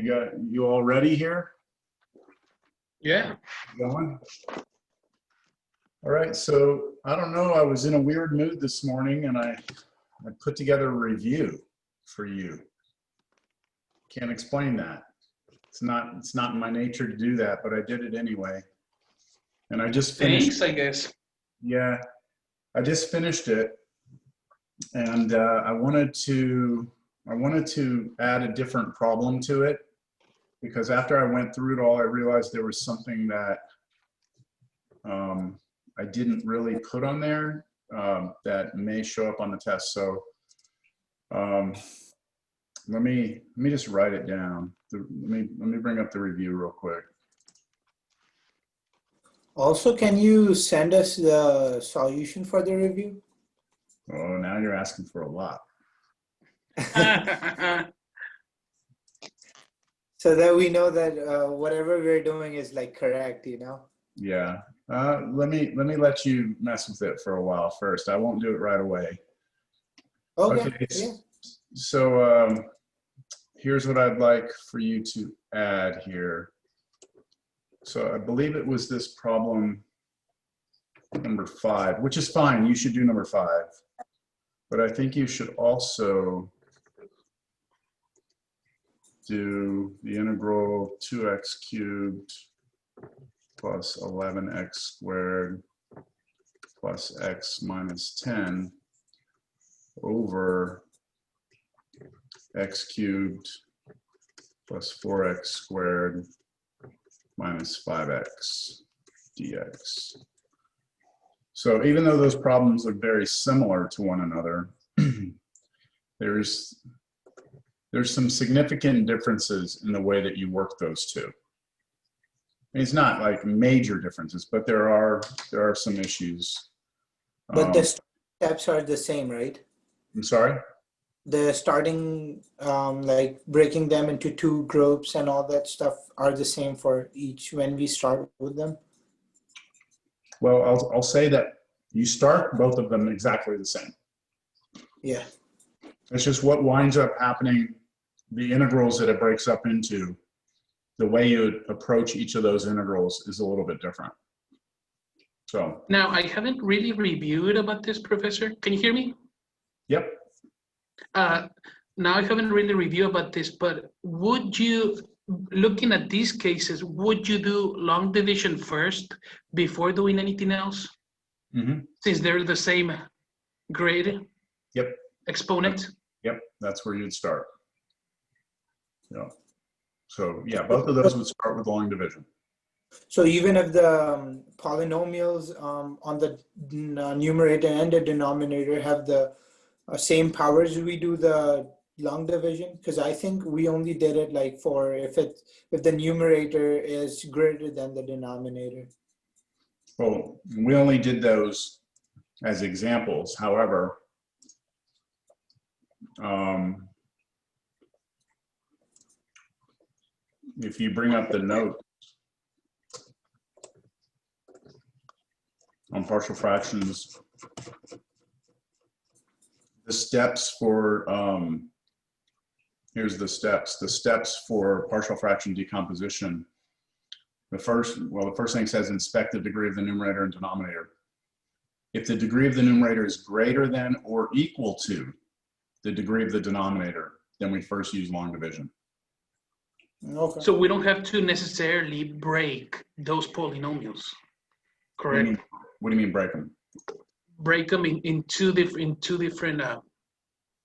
you all ready here? Yeah. Going? All right, so I don't know, I was in a weird mood this morning and I put together a review for you. Can't explain that. It's not in my nature to do that, but I did it anyway. And I just finished. Thanks, I guess. Yeah, I just finished it, and I wanted to add a different problem to it, because after I went through it all, I realized there was something that I didn't really put on there that may show up on the test. So let me just write it down. Let me bring up the review real quick. Also, can you send us the solution for the review? Oh, now you're asking for a lot. So that we know that whatever we're doing is like correct, you know? Yeah. Let me let you mess with it for a while first. I won't do it right away. Okay. Yeah. So here's what I'd like for you to add here. So I believe it was this problem number 5, which is fine. You should do number 5. But I think you should also do the integral 2x cubed plus 11x squared plus x minus 10 over x cubed plus 4x squared minus 5x dx. So even though those problems look very similar to one another, there's some significant differences in the way that you work those two. It's not like major differences, but there are some issues. But the steps are the same, right? I'm sorry? The starting, like breaking them into 2 groups and all that stuff are the same for each when we start with them? Well, I'll say that you start both of them exactly the same. Yeah. It's just what winds up happening, the integrals that it breaks up into, the way you approach each of those integrals is a little bit different. So. Now, I haven't really reviewed about this, Professor. Can you hear me? Yep. Now I haven't really reviewed about this, but would you, looking at these cases, would you do long division first before doing anything else? Mm-hmm. Since they're the same grade? Yep. Exponent? Yep, that's where you'd start. Yeah. So yeah, both of those would start with long division. So even if the polynomials on the numerator and the denominator have the same powers, we do the long division? Because I think we only did it like for if the numerator is greater than the denominator. Well, we only did those as examples. However, if you bring up the note on partial fractions, the steps for, here's the steps for partial fraction decomposition. The first thing it says, inspect the degree of the numerator and denominator. If the degree of the numerator is greater than or equal to the degree of the denominator, then we first use long division. Okay. So we don't have to necessarily break those polynomials, correct? What do you mean break them? Break them in two different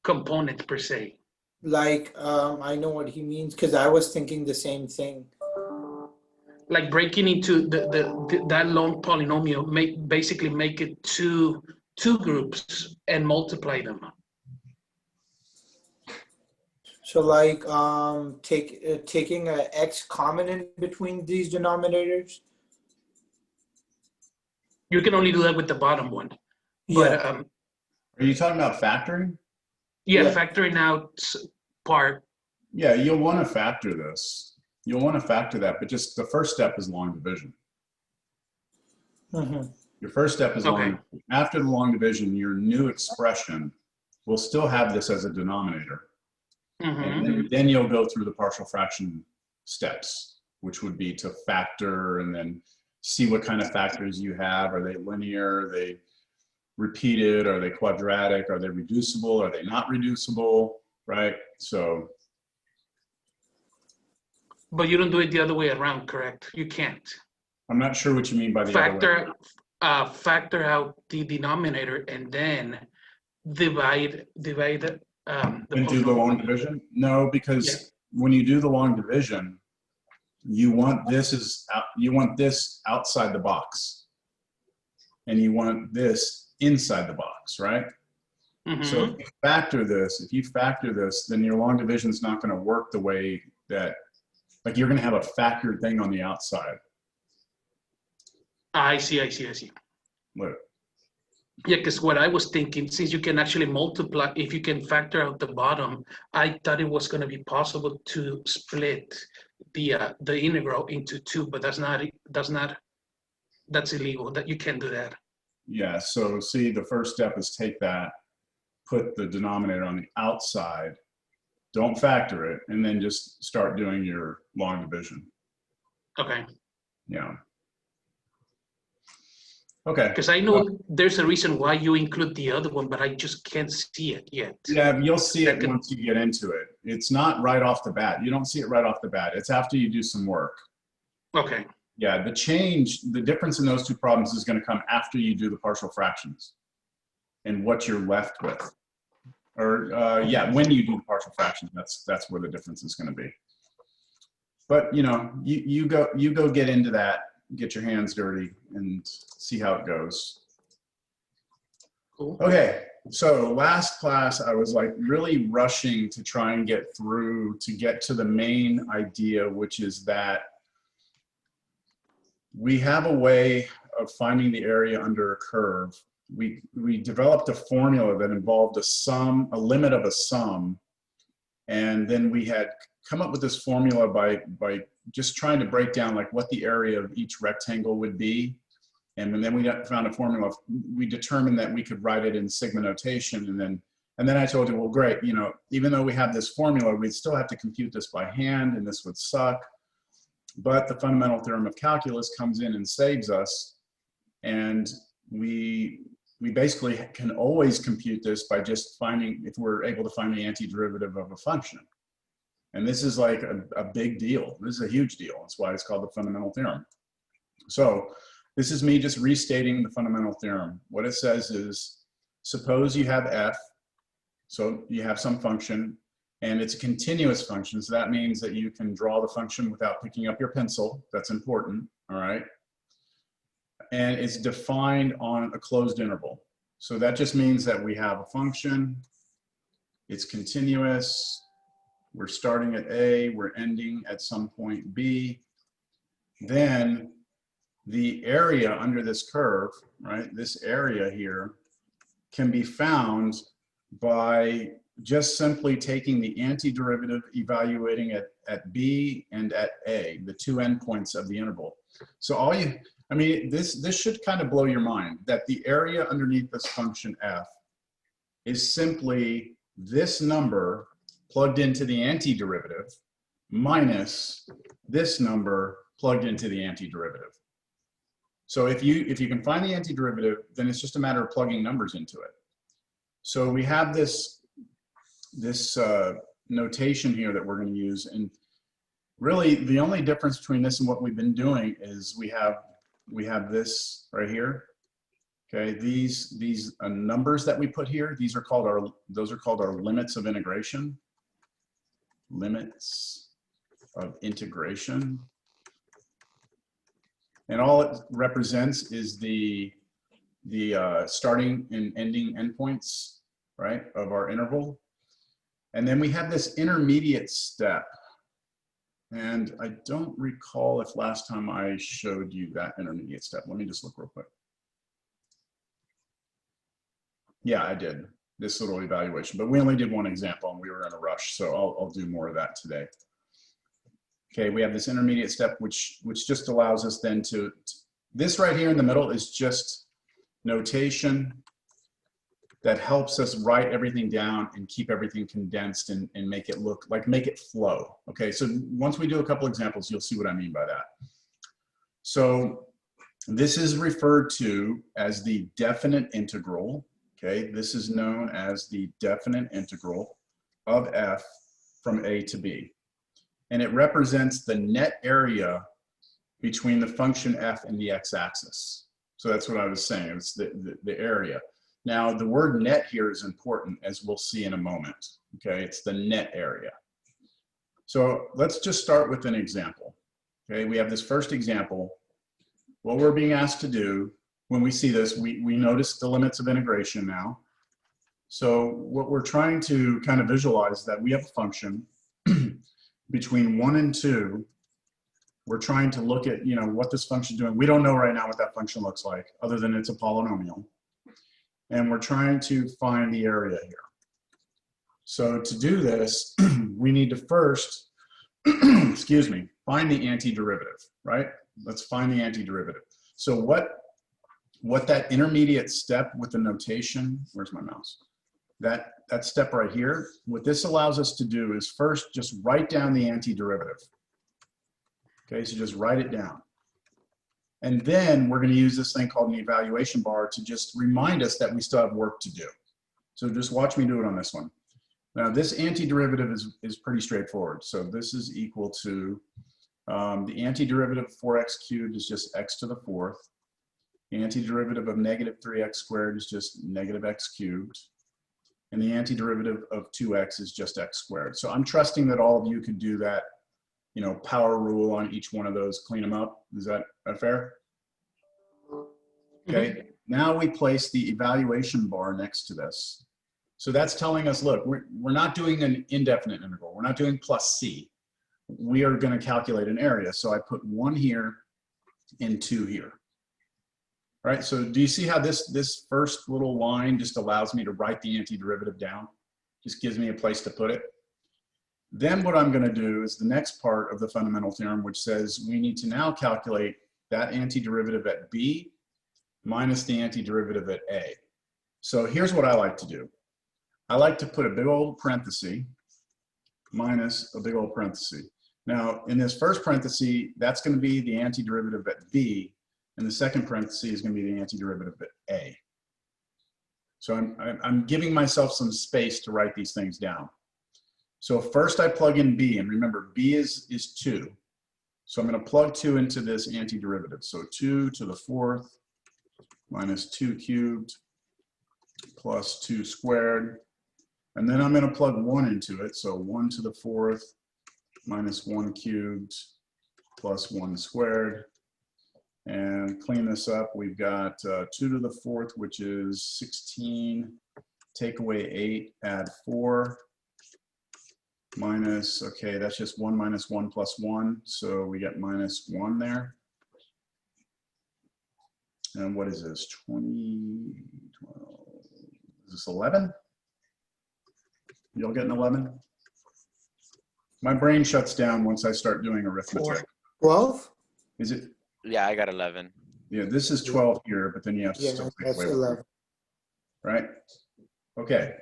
components per se. Like, I know what he means because I was thinking the same thing. Like breaking into that long polynomial, basically make it two groups and multiply them. So like taking a x common in between these denominators? You can only do that with the bottom one. Yeah. But, Are you talking about factoring? yeah, Yeah. factoring out part. Yeah, you'll want to factor this. You'll want to factor that, but just the first step is long division. Mm-hmm. Your first step is long. After the long division, your new expression will still have this as a denominator. Mm-hmm. And then you'll go through the partial fraction steps, which would be to factor and then see what kind of factors you have. Are they linear? Are they repeated? Are they quadratic? Are they reducible? Are they not reducible? Right? So. But you don't do it the other way around, correct? You can't. I'm not sure what you mean by the other way. Factor out the denominator and then divide And do the long division? No, because when you do the long division, you want this outside the box, and you want this inside the box, right? Mm-hmm. So if you factor this, then your long division is not going to work the way that, like, you're going to have a factored thing on the outside. I see. Look. Yeah, because what I was thinking, since you can actually multiply, if you can factor out the bottom, I thought it was going to be possible to split the integral into two, but that's illegal. That you can't do that. Yeah. So see, the first step is take that, put the denominator on the outside, don't factor it, and then just start doing your long division. Okay. Yeah. Okay. Because I know there's a reason why you include the other one, but I just can't see it yet. Yeah, you'll see it once you get into it. It's not right off the bat. You don't see it right off the bat. It's after you do some work. Okay. Yeah, the difference in those two problems is going to come after you do the partial fractions and what you're left with. Or when you do the partial fractions, that's where the difference is going to be. But you know, you go get into that, get your hands dirty, and see how it goes. Cool. Okay, so last class I was like really rushing to try and get to the main idea, which is that we have a way of finding the area under a curve. We developed a formula that involved a limit of a sum, and then we had come up with this formula by just trying to break down like what the area of each rectangle would be. And then we found a formula. We determined that we could write it in sigma notation. And then I told you, well, great, you know, even though we have this formula, we'd still have to compute this by hand, and this would suck. But the fundamental theorem of calculus comes in and saves us. And we basically can always compute this by just finding, if we're able to find the antiderivative of a function. And this is like a big deal. This is a huge deal. That's why it's called the fundamental theorem. So this is me just restating the fundamental theorem. What it says is, suppose you have f, so you have some function, and it's a continuous function. So that means that you can draw the function without picking up your pencil. That's important, all right? And it's defined on a closed interval. So that just means that we have a function, it's continuous, we're starting at A, we're ending at some point B. Then the area under this curve, right, this area here, can be found by just simply taking the antiderivative, evaluating it at B and at A, the two endpoints of the interval. So this should kind of blow your mind, that the area underneath this function f is simply this number plugged into the antiderivative minus this number plugged into the antiderivative. So if you can find the antiderivative, then it's just a matter of plugging numbers into it. So we have this notation here that we're going to use, and really the only difference between this and what we've been doing is we have this right here. Okay, these numbers that we put here, those are called our limits of integration. Limits of integration. And all it represents is the starting and ending endpoints, right, of our interval. And then we have this intermediate step. And I don't recall if last time I showed you that intermediate step. Let me just look real quick. Yeah, I did. This little evaluation, but we only did one example and we were in a rush, so I'll do more of that today. Okay, we have this intermediate step, which just allows us then this right here in the middle is just notation that helps us write everything down and keep everything condensed and make it look like, make it flow. Okay, so once we do a couple examples, you'll see what I mean by that. So this is referred to as the definite integral. Okay, this is known as the definite integral of f from a to b. And it represents the net area between the function f and the x-axis. So that's what I was saying, it's the area. Now, the word net here is important, as we'll see in a moment. Okay, it's the net area. So let's just start with an example. Okay, we have this first example. What we're being asked to do, when we see this, we notice the limits of integration now. So what we're trying to kind of visualize is that we have a function between 1 and 2. We're trying to look at, you know, what this function is doing. We don't know right now what that function looks like, other than it's a polynomial. And we're trying to find the area here. So to do this, we need to first, excuse me, find the antiderivative, right? Let's find the antiderivative. So what that intermediate step with the notation, where's my mouse? That step right here, what this allows us to do is first just write down the antiderivative. Okay, so just write it down. And then we're going to use this thing called an evaluation bar to just remind us that we still have work to do. So just watch me do it on this one. Now this antiderivative is pretty straightforward. So this is equal to, the antiderivative of 4x cubed is just x to the 4th. The antiderivative of negative 3x squared is just negative x cubed. And the antiderivative of 2x is just x squared. So I'm trusting that all of you could do that, you know, power rule on each one of those, clean them up. Is that fair? Okay, now we place the evaluation bar next to this. So that's telling us, look, we're not doing an indefinite integral. We're not doing plus c. We are going to calculate an area. So I put 1 here and 2 here. All right, so do you see how this first little line just allows me to write the antiderivative down? Just gives me a place to put it. Then what I'm going to do is the next part of the fundamental theorem, which says we need to now calculate that antiderivative at b minus the antiderivative at a. So here's what I like to do. I like to put a big old parenthesis minus a big old parenthesis. Now, in this first parenthesis, that's going to be the antiderivative at b, and the second parenthesis is going to be the antiderivative at a. So I'm giving myself some space to write these things down. So first I plug in b, and remember b is 2. So I'm going to plug 2 into this antiderivative. So 2 to the 4th minus 2 cubed plus 2 squared. And then I'm going to plug 1 into it. So 1 to the 4th minus 1 cubed plus 1 squared. And clean this up. We've got 2 to the 4th, which is 16. Take away 8, add 4. Minus, okay, that's just 1 minus 1 plus 1. So we get minus 1 there. And what is this? 20, 12, is this 11? Y'all getting 11? My brain shuts down once I start doing arithmetic. 12? Is it? Yeah, I got 11. Yeah, this is 12 here, but then you have to Yeah, still take that's away 11. right? Okay,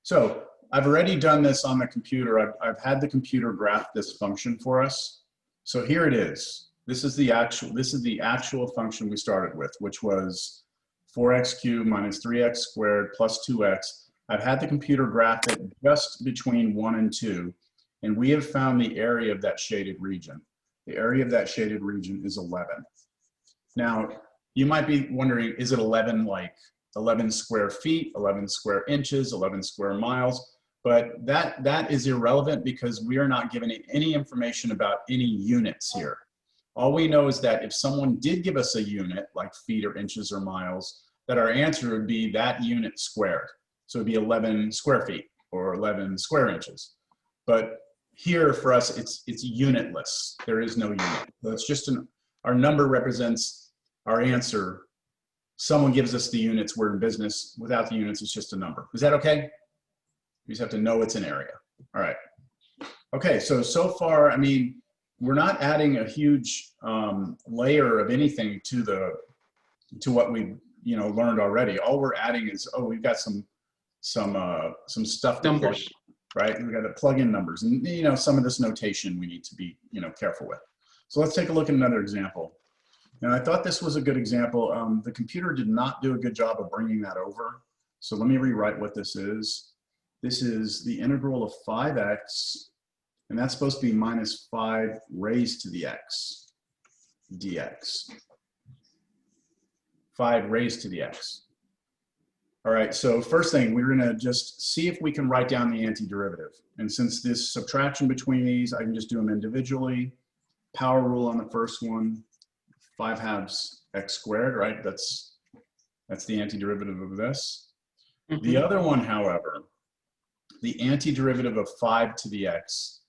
so I've already done this on the computer. I've had the computer graph this function for us. So here it is. This is the actual function we started with, which was 4x cubed minus 3x squared plus 2x. I've had the computer graph it just between 1 and 2, and we have found the area of that shaded region. The area of that shaded region is 11. Now, you might be wondering, is it 11 like 11 square feet, 11 square inches, 11 square miles? But that is irrelevant because we are not given any information about any units here. All we know is that if someone did give us a unit, like feet or inches or miles, that our answer would be that unit squared. So it'd be 11 square feet or 11 square inches. But here for us, it's unitless. There is no unit. So it's just our number represents our answer. Someone gives us the units, we're in business. Without the units, it's just a number. Is that okay? You just have to know it's an area. All right. Okay, so far, I mean, we're not adding a huge layer of anything to what we learned already. All we're adding is, oh, we've got some some stuff to plug, Numbers. right? We got to plug in numbers, and you know, some of this notation we need to be, you know, careful with. So let's take a look at another example. Now, I thought this was a good example. The computer did not do a good job of bringing that over. So let me rewrite what this is. This is the integral of 5x, and that's supposed to be minus 5 raised to the x dx. 5 raised to the x. All right, so first thing, we're gonna just see if we can write down the antiderivative. And since this subtraction between these, I can just do them individually. Power rule on the first one, 5/2 x squared, right? That's the antiderivative of this. Mhm. The other one, however, the antiderivative of 5 to the x,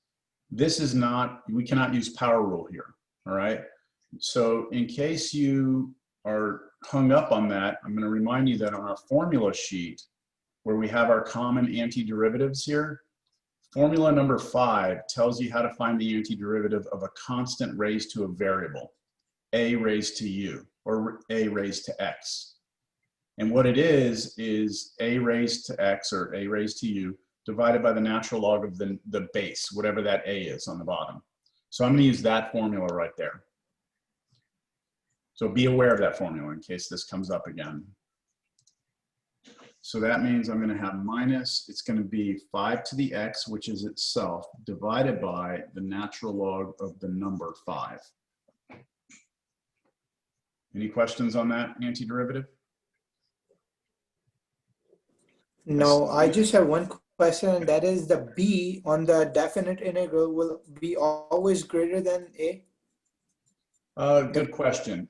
this is not, we cannot use power rule here, all right? So in case you are hung up on that, I'm going to remind you that on our formula sheet, where we have our common antiderivatives here, formula number 5 tells you how to find the antiderivative of a constant raised to a variable, a raised to u, or a raised to x. And what it is a raised to x, or a raised to u, divided by the natural log of the base, whatever that a is on the bottom. So I'm going to use that formula right there. So be aware of that formula in case this comes up again. So that means I'm going to have minus, it's going to be 5 to the x, which is itself, divided by the natural log of the number 5. Any questions on that antiderivative? No, I just have one question, and that is the b on the definite integral will be always greater than a? Good question.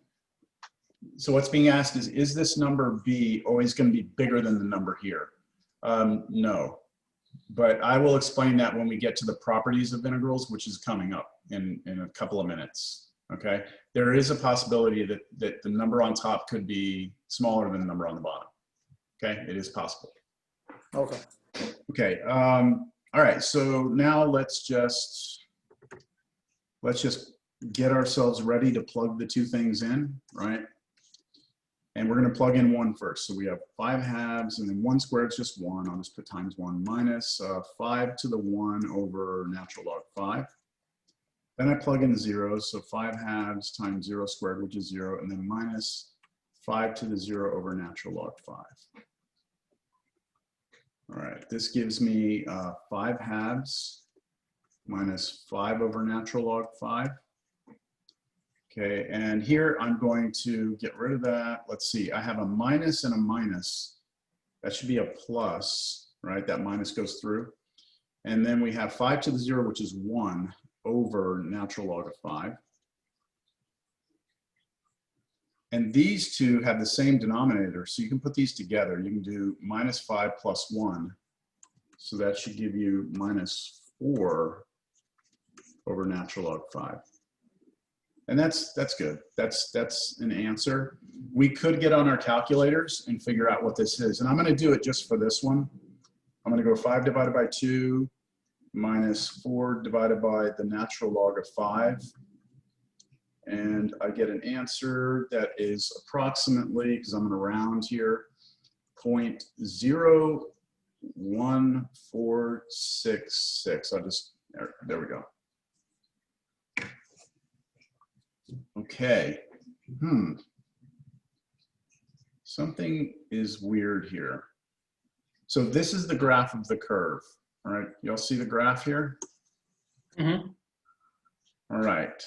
So what's being asked is this number b always going to be bigger than the number here? No, but I will explain that when we get to the properties of integrals, which is coming up in a couple of minutes. Okay, there is a possibility that the number on top could be smaller than the number on the bottom. Okay, it is possible. Okay. Okay, all right, so now let's just get ourselves ready to plug the two things in, right? And we're going to plug in 1 first. So we have 5/2, and then 1 squared is just 1. I'll just put times 1 minus 5 to the 1 over natural log 5. Then I plug in the zeros, so 5/2 times 0 squared, which is 0, and then minus 5 to the 0 over natural log 5. All right, this gives me 5/2 minus 5 over natural log 5. Okay, and here I'm going to get rid of that. Let's see, I have a minus and a minus. That should be a plus, right? That minus goes through. And then we have 5 to the 0, which is 1 over natural log of 5. And these two have the same denominator, so you can put these together. You can do minus 5 plus 1. So that should give you minus 4 over natural log 5. And that's good. That's an answer. We could get on our calculators and figure out what this is. And I'm going to do it just for this one. I'm going to go 5 divided by 2 minus 4 divided by the natural log of 5. And I get an answer that is approximately, because I'm going to round here, 0.01466. I'll just, there we go. Okay. Something is weird here. So this is the graph of the curve. All right. Y'all see the graph here? Mm-hmm. All right.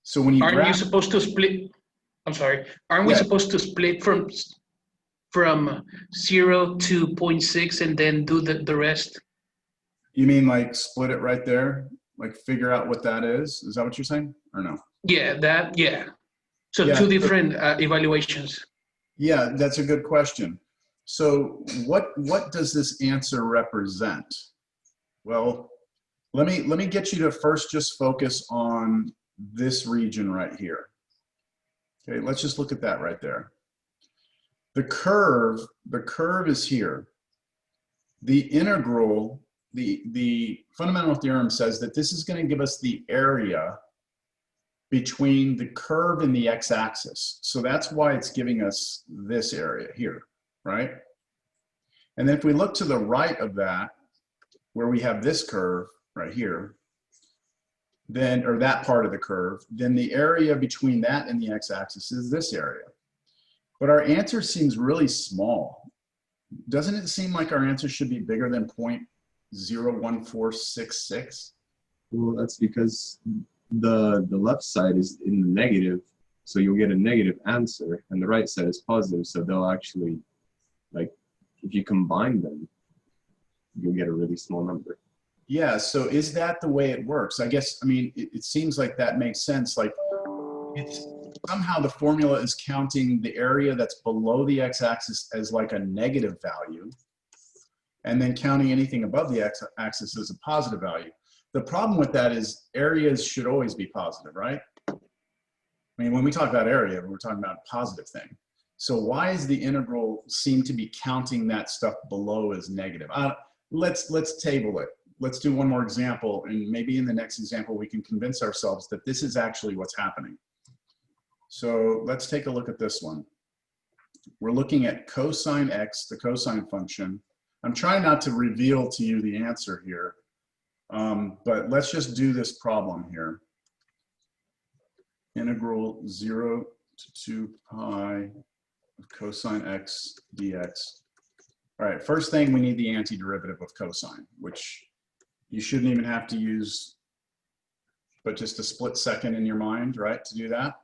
So when you Aren't you supposed to split? I'm sorry. Aren't we supposed to split from 0 to 0.6 and then do the rest? You mean like split it right there? Like figure out what that is? Is that what you're saying or no? Yeah, yeah. So Yeah, two different evaluations. Yeah, that's a good question. So what does this answer represent? Well, let me get you to first just focus on this region right here. Okay, let's just look at that right there. The curve is here. The integral, the fundamental theorem says that this is going to give us the area between the curve and the x-axis. So that's why it's giving us this area here, right? And then if we look to the right of that, where we have this curve right here, then, or that part of the curve, then the area between that and the x-axis is this area. But our answer seems really small. Doesn't it seem like our answer should be bigger than 0.01466? Well, that's because the left side is in the negative, so you'll get a negative answer, and the right side is positive, so they'll actually, like, if you combine them, you'll get a really small number. Yeah, so is that the way it works? I guess, I mean, it seems like that makes sense. Like, it's somehow the formula is counting the area that's below the x-axis as like a negative value, and then counting anything above the x-axis as a positive value. The problem with that is areas should always be positive, right? I mean, when we talk about area, we're talking about a positive thing. So why is the integral seem to be counting that stuff below as negative? Let's table it. Let's do one more example, and maybe in the next example we can convince ourselves that this is actually what's happening. So let's take a look at this one. We're looking at cosine x, the cosine function. I'm trying not to reveal to you the answer here, but let's just do this problem here. Integral 0 to 2 pi of cosine x dx. All right, first thing, we need the antiderivative of cosine, which you shouldn't even have to use, but just a split second in your mind, right, to do that.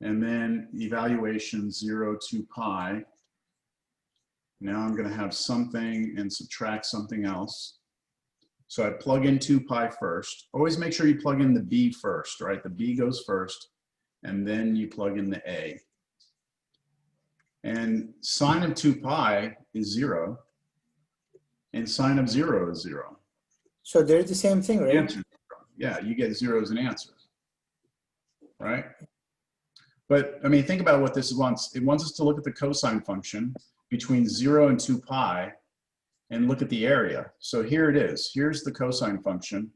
And then evaluation 0 to pi. Now I'm going to have something and subtract something else. So I plug in 2 pi first. Always make sure you plug in the b first, right? The b goes first, and then you plug in the a. And sine of 2 pi is 0, and sine of 0 is 0. So they're the same thing, right? Answer. Yeah, you get 0 as an answer, right? But I mean, think about what this wants. It wants us to look at the cosine function between 0 and 2 pi and look at the area. So here it is. Here's the cosine function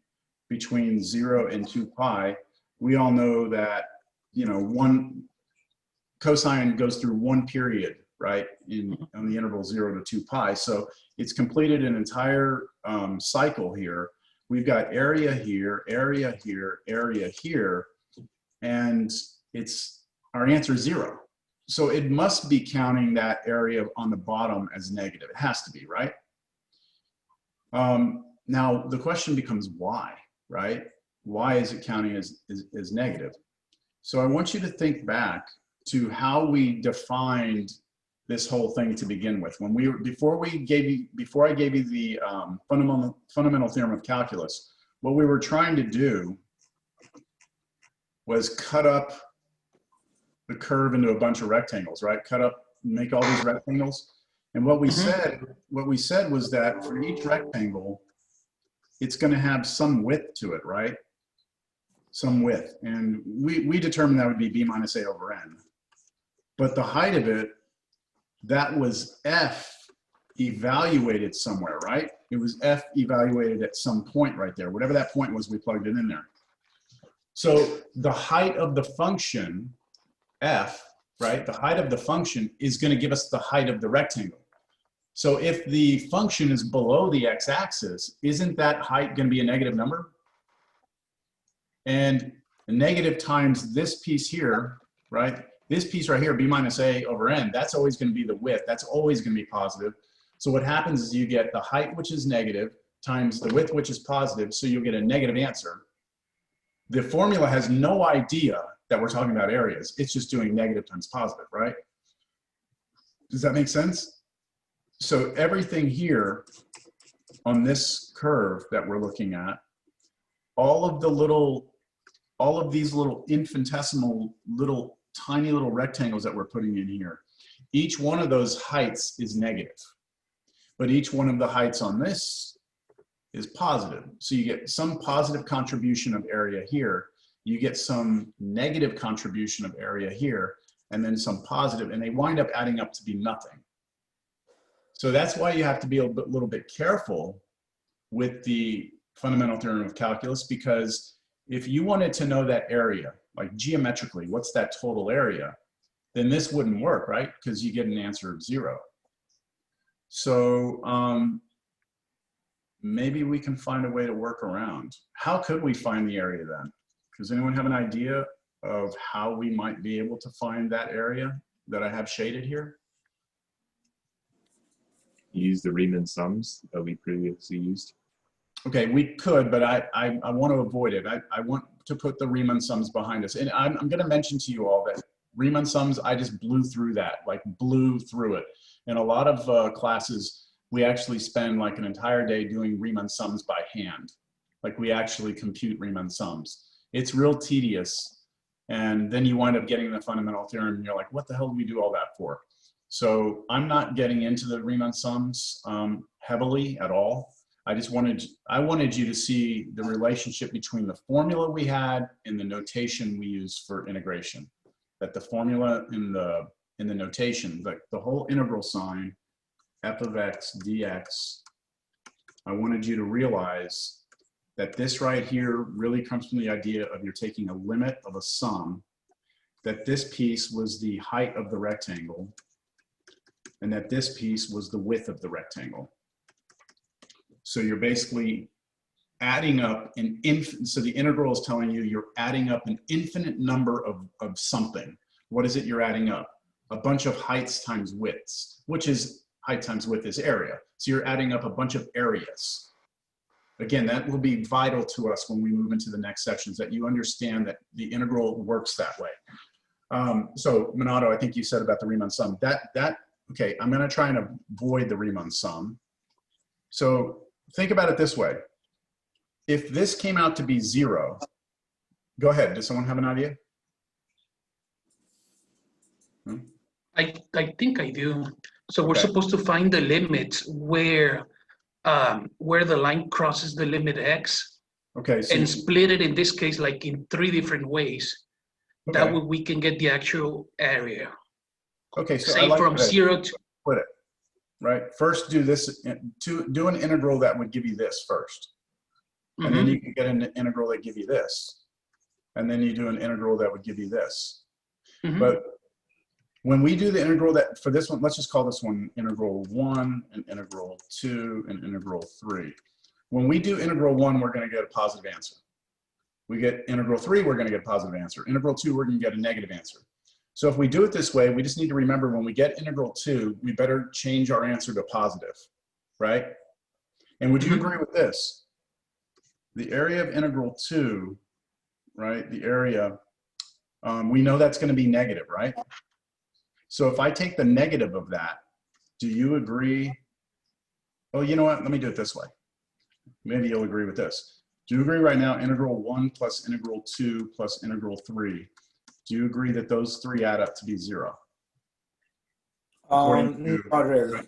between 0 and 2 pi. We all know that, you know, cosine goes through one period, right, on the interval 0 to 2 pi. So it's completed an entire cycle here. We've got area here, area here, area here, and our answer is 0. So it must be counting that area on the bottom as negative. It has to be, right? Now the question becomes why, right? Why is it counting as negative? So I want you to think back to how we defined this whole thing to begin with. When before I gave you the fundamental theorem of calculus, what we were trying to do was cut up the curve into a bunch of rectangles, right? Make all these rectangles. And what we said was that for each rectangle, it's going to have some width to it, right? Some width. And we determined that would be b minus a over n. But the height of it, that was f evaluated somewhere, right? It was f evaluated at some point right there. Whatever that point was, we plugged it in there. So the height of the function, f, right? The height of the function is going to give us the height of the rectangle. So if the function is below the x-axis, isn't that height going to be a negative number? And the negative times this piece here, right? This piece right here, b minus a over n, that's always going to be the width. That's always going to be positive. So what happens is you get the height, which is negative, times the width, which is positive, so you'll get a negative answer. The formula has no idea that we're talking about areas. It's just doing negative times positive, right? Does that make sense? So everything here on this curve that we're looking at, all of these little infinitesimal tiny little rectangles that we're putting in here, each one of those heights is negative, but each one of the heights on this is positive. So you get some positive contribution of area here, you get some negative contribution of area here, and then some positive, and they wind up adding up to be nothing. So that's why you have to be a little bit careful with the fundamental theorem of calculus, because if you wanted to know that area, like geometrically, what's that total area, then this wouldn't work, right? Because you get an answer of 0. So maybe we can find a way to work around. How could we find the area then? Does anyone have an idea of how we might be able to find that area that I have shaded here? Use the Riemann sums that we previously used. Okay, we could, but I want to avoid it. I want to put the Riemann sums behind us. And I'm going to mention to you all that Riemann sums, I just blew through that, like blew through it. In a lot of classes, we actually spend like an entire day doing Riemann sums by hand. Like we actually compute Riemann sums. It's real tedious. And then you wind up getting the fundamental theorem and you're like, what the hell do we do all that for? So I'm not getting into the Riemann sums heavily at all. I wanted you to see the relationship between the formula we had and the notation we use for integration. That the formula in the notation, like the whole integral sign, f of x dx, I wanted you to realize that this right here really comes from the idea of you're taking a limit of a sum, that this piece was the height of the rectangle, and that this piece was the width of the rectangle. So you're basically adding up an infinite, so the integral is telling you you're adding up an infinite number of something. What is it you're adding up? A bunch of heights times widths, which is height times width is area. So you're adding up a bunch of areas. Again, that will be vital to us when we move into the next sections, that you understand that the integral works that way. So Minato, I think you said about the Riemann sum. Okay, I'm gonna try and avoid the Riemann sum. So think about it this way. If this came out to be 0, go ahead, does someone have an idea? I think I do. So we're Okay. supposed to find the limits where the line crosses the limit x, Okay, so and split it in this case like in 3 different ways. okay. That way we can get the actual area. Okay, so I Say like from the way 0 to put it, right? First do this, do an integral that would give you this first. And then you can get an integral that give you this. And then you do an integral that would give you this. But when we do the integral that, for this one, let's just call this one integral 1 and integral 2 and integral 3. When we do integral 1, we're going to get a positive answer. We get integral 3, we're going to get a positive answer. Integral 2, we're going to get a negative answer. So if we do it this way, we just need to remember when we get integral 2, we better change our answer to positive, right? And would you agree with this? The area of integral 2, right, the area, we know that's going to be negative, right? So if I take the negative of that, do you agree? Oh, you know what? Let me do it this way. Maybe you'll agree with this. Do you agree right now, integral 1 plus integral 2 plus integral 3, do you agree that those 3 add up to be 0? Not really.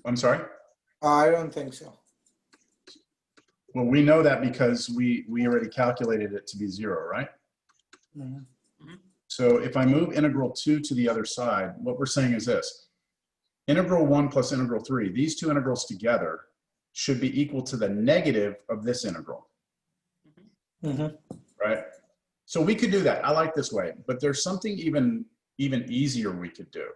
I'm sorry? I don't think so. Well, we know that because we already calculated it to be 0, right? So if I move integral 2 to the other side, what we're saying is this. Integral 1 plus integral 3, these two integrals together should be equal to the negative of this integral. Right? So we could do that. I like this way, but there's something even easier we could do.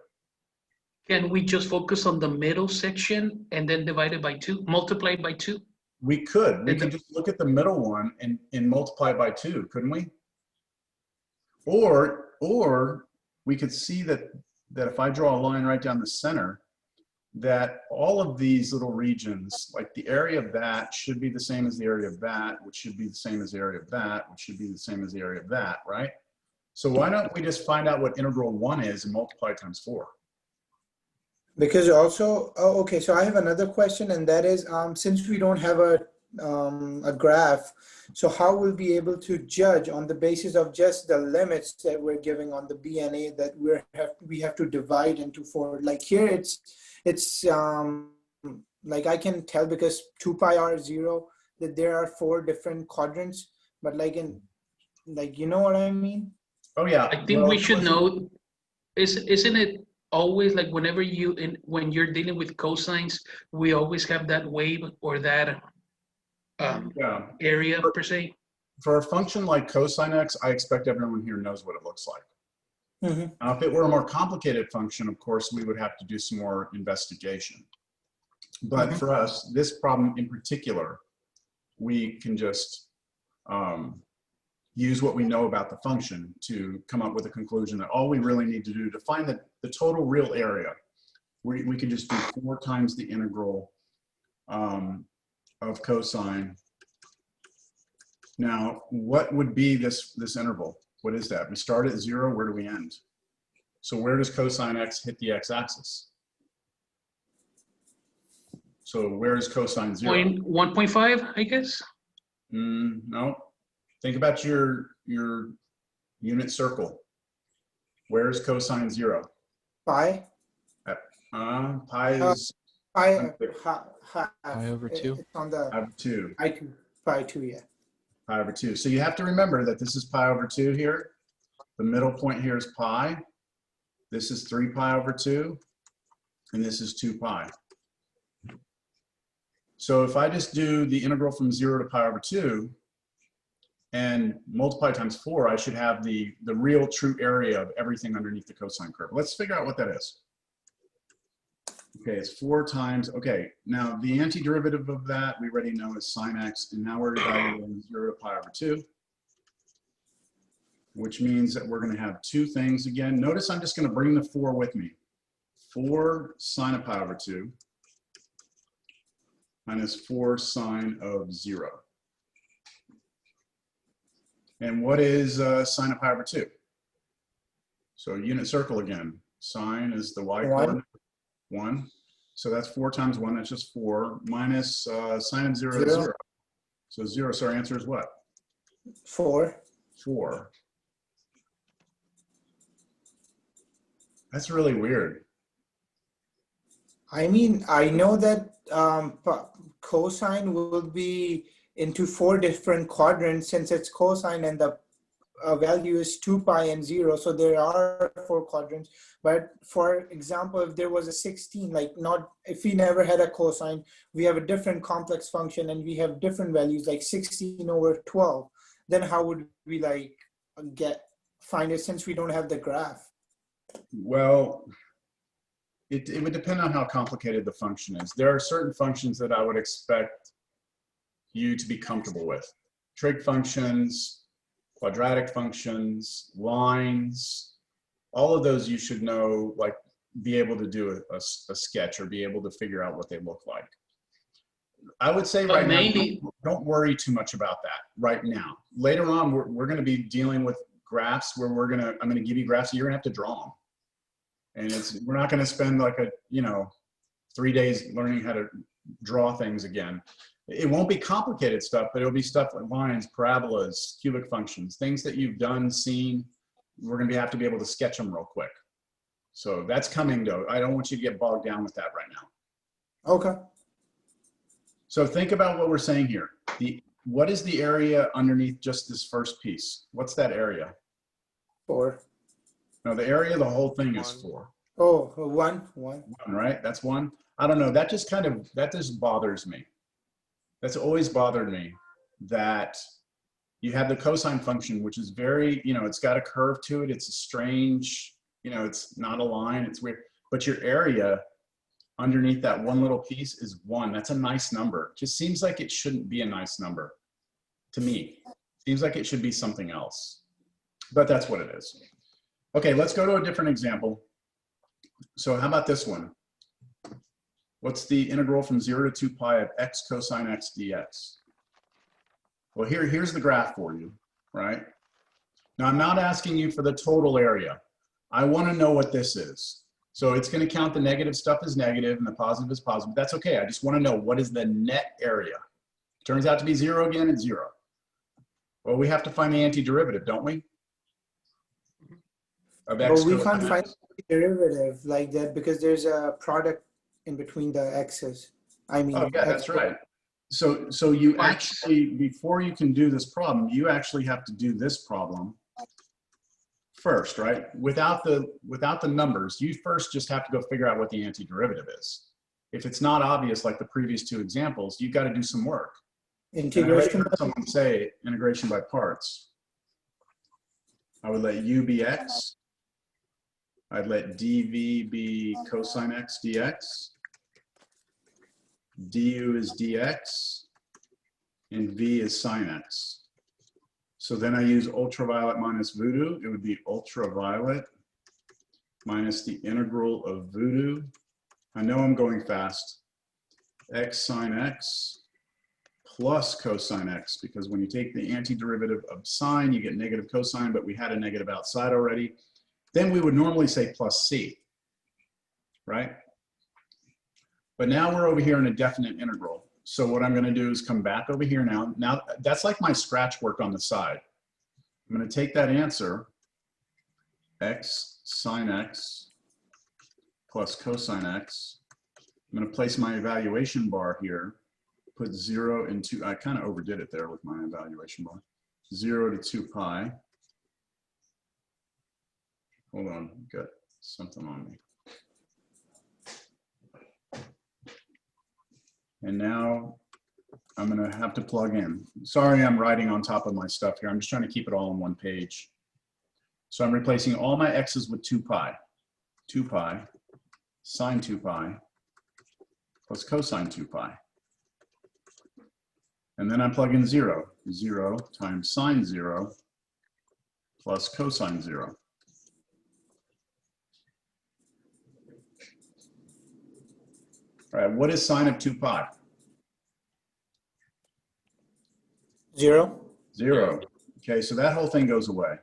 Can we just focus on the middle section and then divide it by 2, multiply it by 2? We could. We could just look at the middle one and multiply it by 2, couldn't we? Or we could see that if I draw a line right down the center, that all of these little regions, like the area of that should be the same as the area of that, which should be the same as the area of that, which should be the same as the area of that, right? So why don't we just find out what integral 1 is and multiply times 4? Because also, oh, okay, so I have another question, and that is, since we don't have a graph, so how will we be able to judge on the basis of just the limits that we're giving on the B and A that we have to divide into 4? Like here, it's like I can tell because 2 pi r 0 that there are 4 different quadrants, but like you know what I mean? Oh yeah. I think we should know. Isn't it always like when you're dealing with cosines, we always have that wave or that area per se? For a function like cosine x, I expect everyone here knows what it looks like. Mhm. Now, if it were a more complicated function, of course, we would have to do some more investigation. But for us, this problem in particular, we can just use what we know about the function to come up with a conclusion that all we really need to do to find the total real area, we can just do 4 times the integral of cosine. Now, what would be this interval? What is that? We start at 0, where do we end? So where does cosine x hit the x-axis? So where is cosine 0? 1.5, I guess. No. Think about your unit circle. Where is cosine 0? Pi. Pi is Pi over 2. It's on the pi over 2. pi 2, yeah. Pi over 2. So you have to remember that this is pi over 2 here. The middle point here is pi. This is 3 pi over 2. And this is 2 pi. So if I just do the integral from 0 to pi over 2 and multiply times 4, I should have the real true area of everything underneath the cosine curve. Let's figure out what that is. Okay, it's 4 times, okay, now the antiderivative of that we already know is sine x, and now we're evaluating 0 to pi over 2, which means that we're going to have 2 things again. Notice I'm just going to bring the 4 with me. 4 sine of pi over 2 minus 4 sine of 0. And what is sine of pi over 2? So unit circle again. Sine is the y coordinate, 1. So that's 4 times 1, that's just 4, minus sine of 0 is 0. So 0, so our answer is what? 4. 4. That's really weird. I mean, I know that cosine will be into 4 different quadrants since it's cosine and the value is 2 pi and 0. So there are 4 quadrants. But for example, if there was a 16, like if we never had a cosine, we have a different complex function and we have different values like 16 over 12, then how would we find it since we don't have the graph? Well, it would depend on how complicated the function is. There are certain functions that I would expect you to be comfortable with. Trig functions, quadratic functions, lines, all of those you should know, like be able to do a sketch or be able to figure out what they look like. I would say right now, don't worry too much about that right now. Later on, we're going to be dealing with graphs where I'm going to give you graphs, you're going to have to draw them. And we're not going to spend like 3 days learning how to draw things again. It won't be complicated stuff, but it'll be stuff like lines, parabolas, cubic functions, things that you've done, seen. We're going to have to be able to sketch them real quick. So that's coming though. I don't want you to get bogged down with that right now. Okay. So think about what we're saying here. What is the area underneath just this first piece? What's that area? 4. No, the area of the whole thing is 4. Oh, 1. 1, right? That's 1. I don't know. That just bothers me. That's always bothered me, that you have the cosine function, which is very, it's got a curve to it. It's a strange, it's not a line. It's weird. But your area underneath that one little piece is 1. That's a nice number. Just seems like it shouldn't be a nice number to me. Seems like it should be something else. But that's what it is. Okay, let's go to a different example. So how about this one? What's the integral from 0 to 2 pi of x cosine x dx? Well, here's the graph for you, right? Now, I'm not asking you for the total area. I want to know what this is. So it's going to count the negative stuff as negative and the positive as positive. That's okay. I just want to know what is the net area. Turns out to be 0 again, it's 0. Well, we have to find the antiderivative, don't we? Of x But we cosine can't x. find the derivative like that because there's a product in between the x's. I mean, Oh yeah, that's right. So you actually, before you can do this problem, you actually have to do this problem first, right? Without the numbers, you first just have to go figure out what the antiderivative is. If it's not obvious, like the previous 2 examples, you've got to do some work. Integration. And I heard someone say integration by parts. I would let u be x, I'd let dv be cosine x dx, du is dx, and v is sine x. So then I use ultraviolet minus voodoo. It would be ultraviolet minus the integral of voodoo. I know I'm going fast. X sine x plus cosine x, because when you take the antiderivative of sine, you get negative cosine, but we had a negative outside already. Then we would normally say plus c, right? But now we're over here in a definite integral. So what I'm going to do is come back over here now. Now that's like my scratch work on the side. I'm going to take that answer, x sine x plus cosine x. I'm going to place my evaluation bar here, put 0 and 2. I kind of overdid it there with my evaluation bar. 0 to 2 pi. Hold on, got something on me. And now I'm going to have to plug in. Sorry, I'm writing on top of my stuff here. I'm just trying to keep it all on one page. So I'm replacing all my x's with 2 pi. 2 pi sine 2 pi plus cosine 2 pi. And then I plug in 0. 0 times sine 0 plus cosine 0. All right, what is sine of 2 pi? 0. 0. Okay, so that whole thing goes away.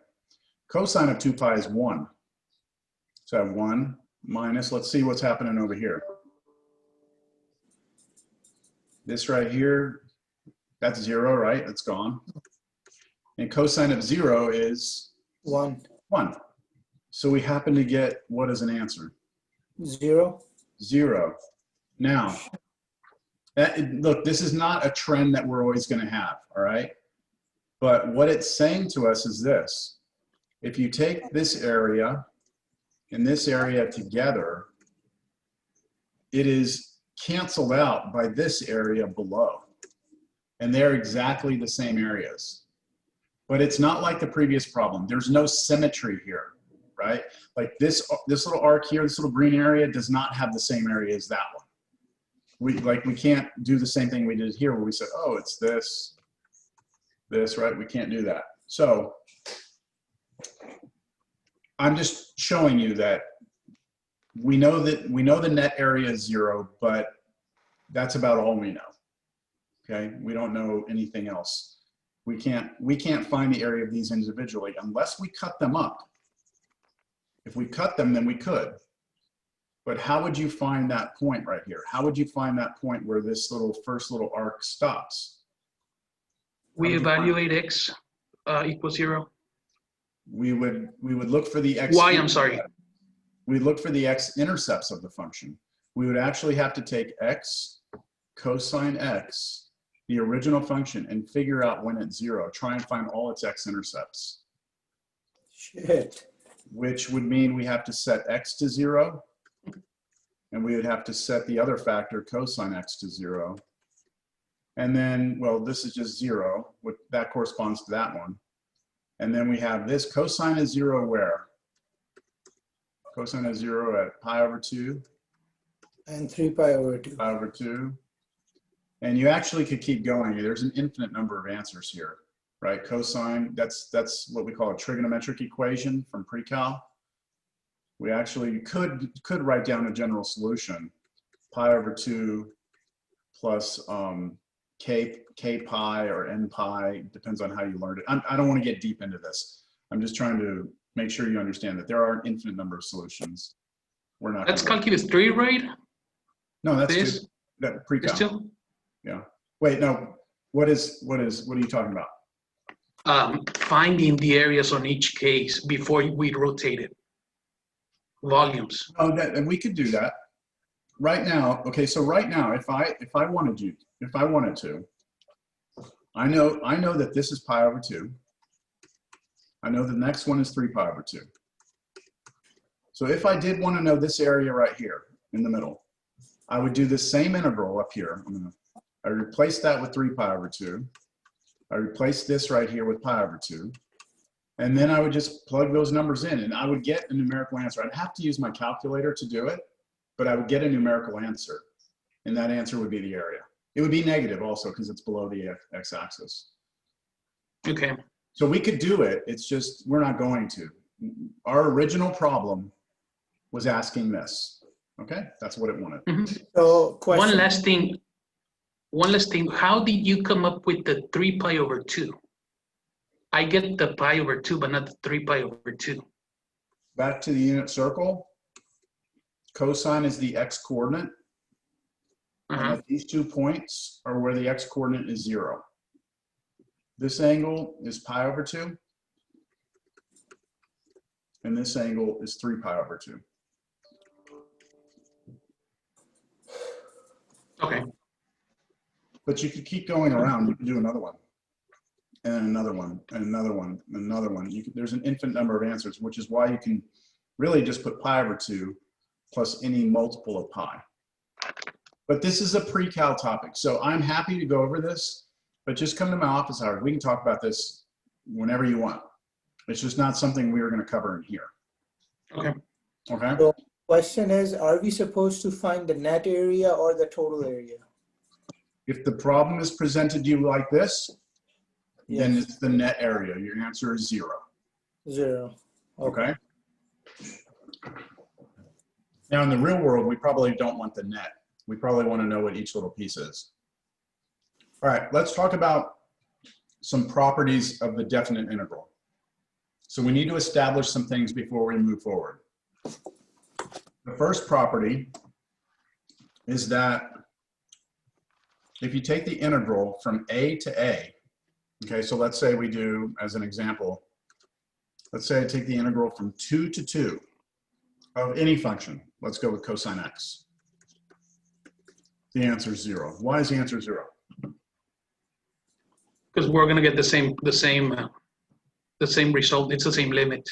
Cosine of 2 pi is 1. So I have 1 minus, let's see what's happening over here. This right here, that's 0, right? It's gone. And cosine of 0 is 1. 1. So we happen to get what as an answer? 0. 0. Now, look, this is not a trend that we're always going to have, all right? But what it's saying to us is this. If you take this area and this area together, it is canceled out by this area below. And they're exactly the same areas. But it's not like the previous problem. There's no symmetry here, right? Like this little arc here, this little green area does not have the same area as that one. We can't do the same thing we did here where we said, oh, it's this, right? We can't do that. So I'm just showing you that we know the net area is 0, but that's about all we know. Okay, we don't know anything else. We can't find the area of these individually unless we cut them up. If we cut them, then we could. But how would you find that point right here? How would you find that point where this first little arc stops? We evaluate x equals 0. We would look for the x. Y, I'm sorry. We look for the x-intercepts of the function. We would actually have to take x cosine x, the original function, and figure out when it's 0. Try and find all its x-intercepts. Shit. Which would mean we have to set x to 0. And we would have to set the other factor, cosine x, to 0. And then, well, this is just 0. That corresponds to that one. And then we have this cosine is 0 where? Cosine is 0 at pi over 2. And 3 pi over 2. Pi over 2. And you actually could keep going. There's an infinite number of answers here, right? Cosine, that's what we call a trigonometric equation from pre-cal. We actually could write down a general solution. Pi over 2 plus k pi or n pi, depends on how you learned it. I don't want to get deep into this. I'm just trying to make sure you understand that there are an infinite number of solutions. We're not. That's calculus 3, right? No, that's This? just that pre-cal. Still? Yeah. Wait, no. What are you talking about? Finding the areas on each case before we rotate it. Volumes. Oh, and we could do that. Right now, okay, so right now, if I wanted to, I know that this is pi over 2. I know the next one is 3 pi over 2. So if I did want to know this area right here in the middle, I would do the same integral up here. I replace that with 3 pi over 2. I replace this right here with pi over 2. And then I would just plug those numbers in and I would get a numerical answer. I'd have to use my calculator to do it, but I would get a numerical answer. And that answer would be the area. It would be negative also because it's below the x-axis. Okay. So we could do it. It's just, we're not going to. Our original problem was asking this. Okay, that's what it wanted. Mhm. So question. One last thing. How did you come up with the 3 pi over 2? I get the pi over 2, but not the 3 pi over 2. Back to the unit circle. Cosine is the x coordinate. And these 2 points are where the x coordinate is 0. This angle is pi over 2. And this angle is 3 pi over 2. Okay. But you could keep going around. You can do another one, and another one, and another one, and another one. There's an infinite number of answers, which is why you can really just put pi over 2 plus any multiple of pi. But this is a pre-cal topic, so I'm happy to go over this, but just come to my office hours. We can talk about this whenever you want. It's just not something we are going to cover in here. Okay. Okay? So question is, are we supposed to find the net area or the total area? If the problem is presented to you like this, then Yes. it's the net area. Your answer is 0. 0. Okay? Now, in the real world, we probably don't want the net. We probably want to know what each little piece is. All right, let's talk about some properties of the definite integral. So we need to establish some things before we move forward. The first property is that if you take the integral from a to a, okay, so let's say we do, as an example, let's say I take the integral from 2 to 2 of any function. Let's go with cosine x. The answer is 0. Why is the answer 0? Because we're going to get the same result. It's the same limit.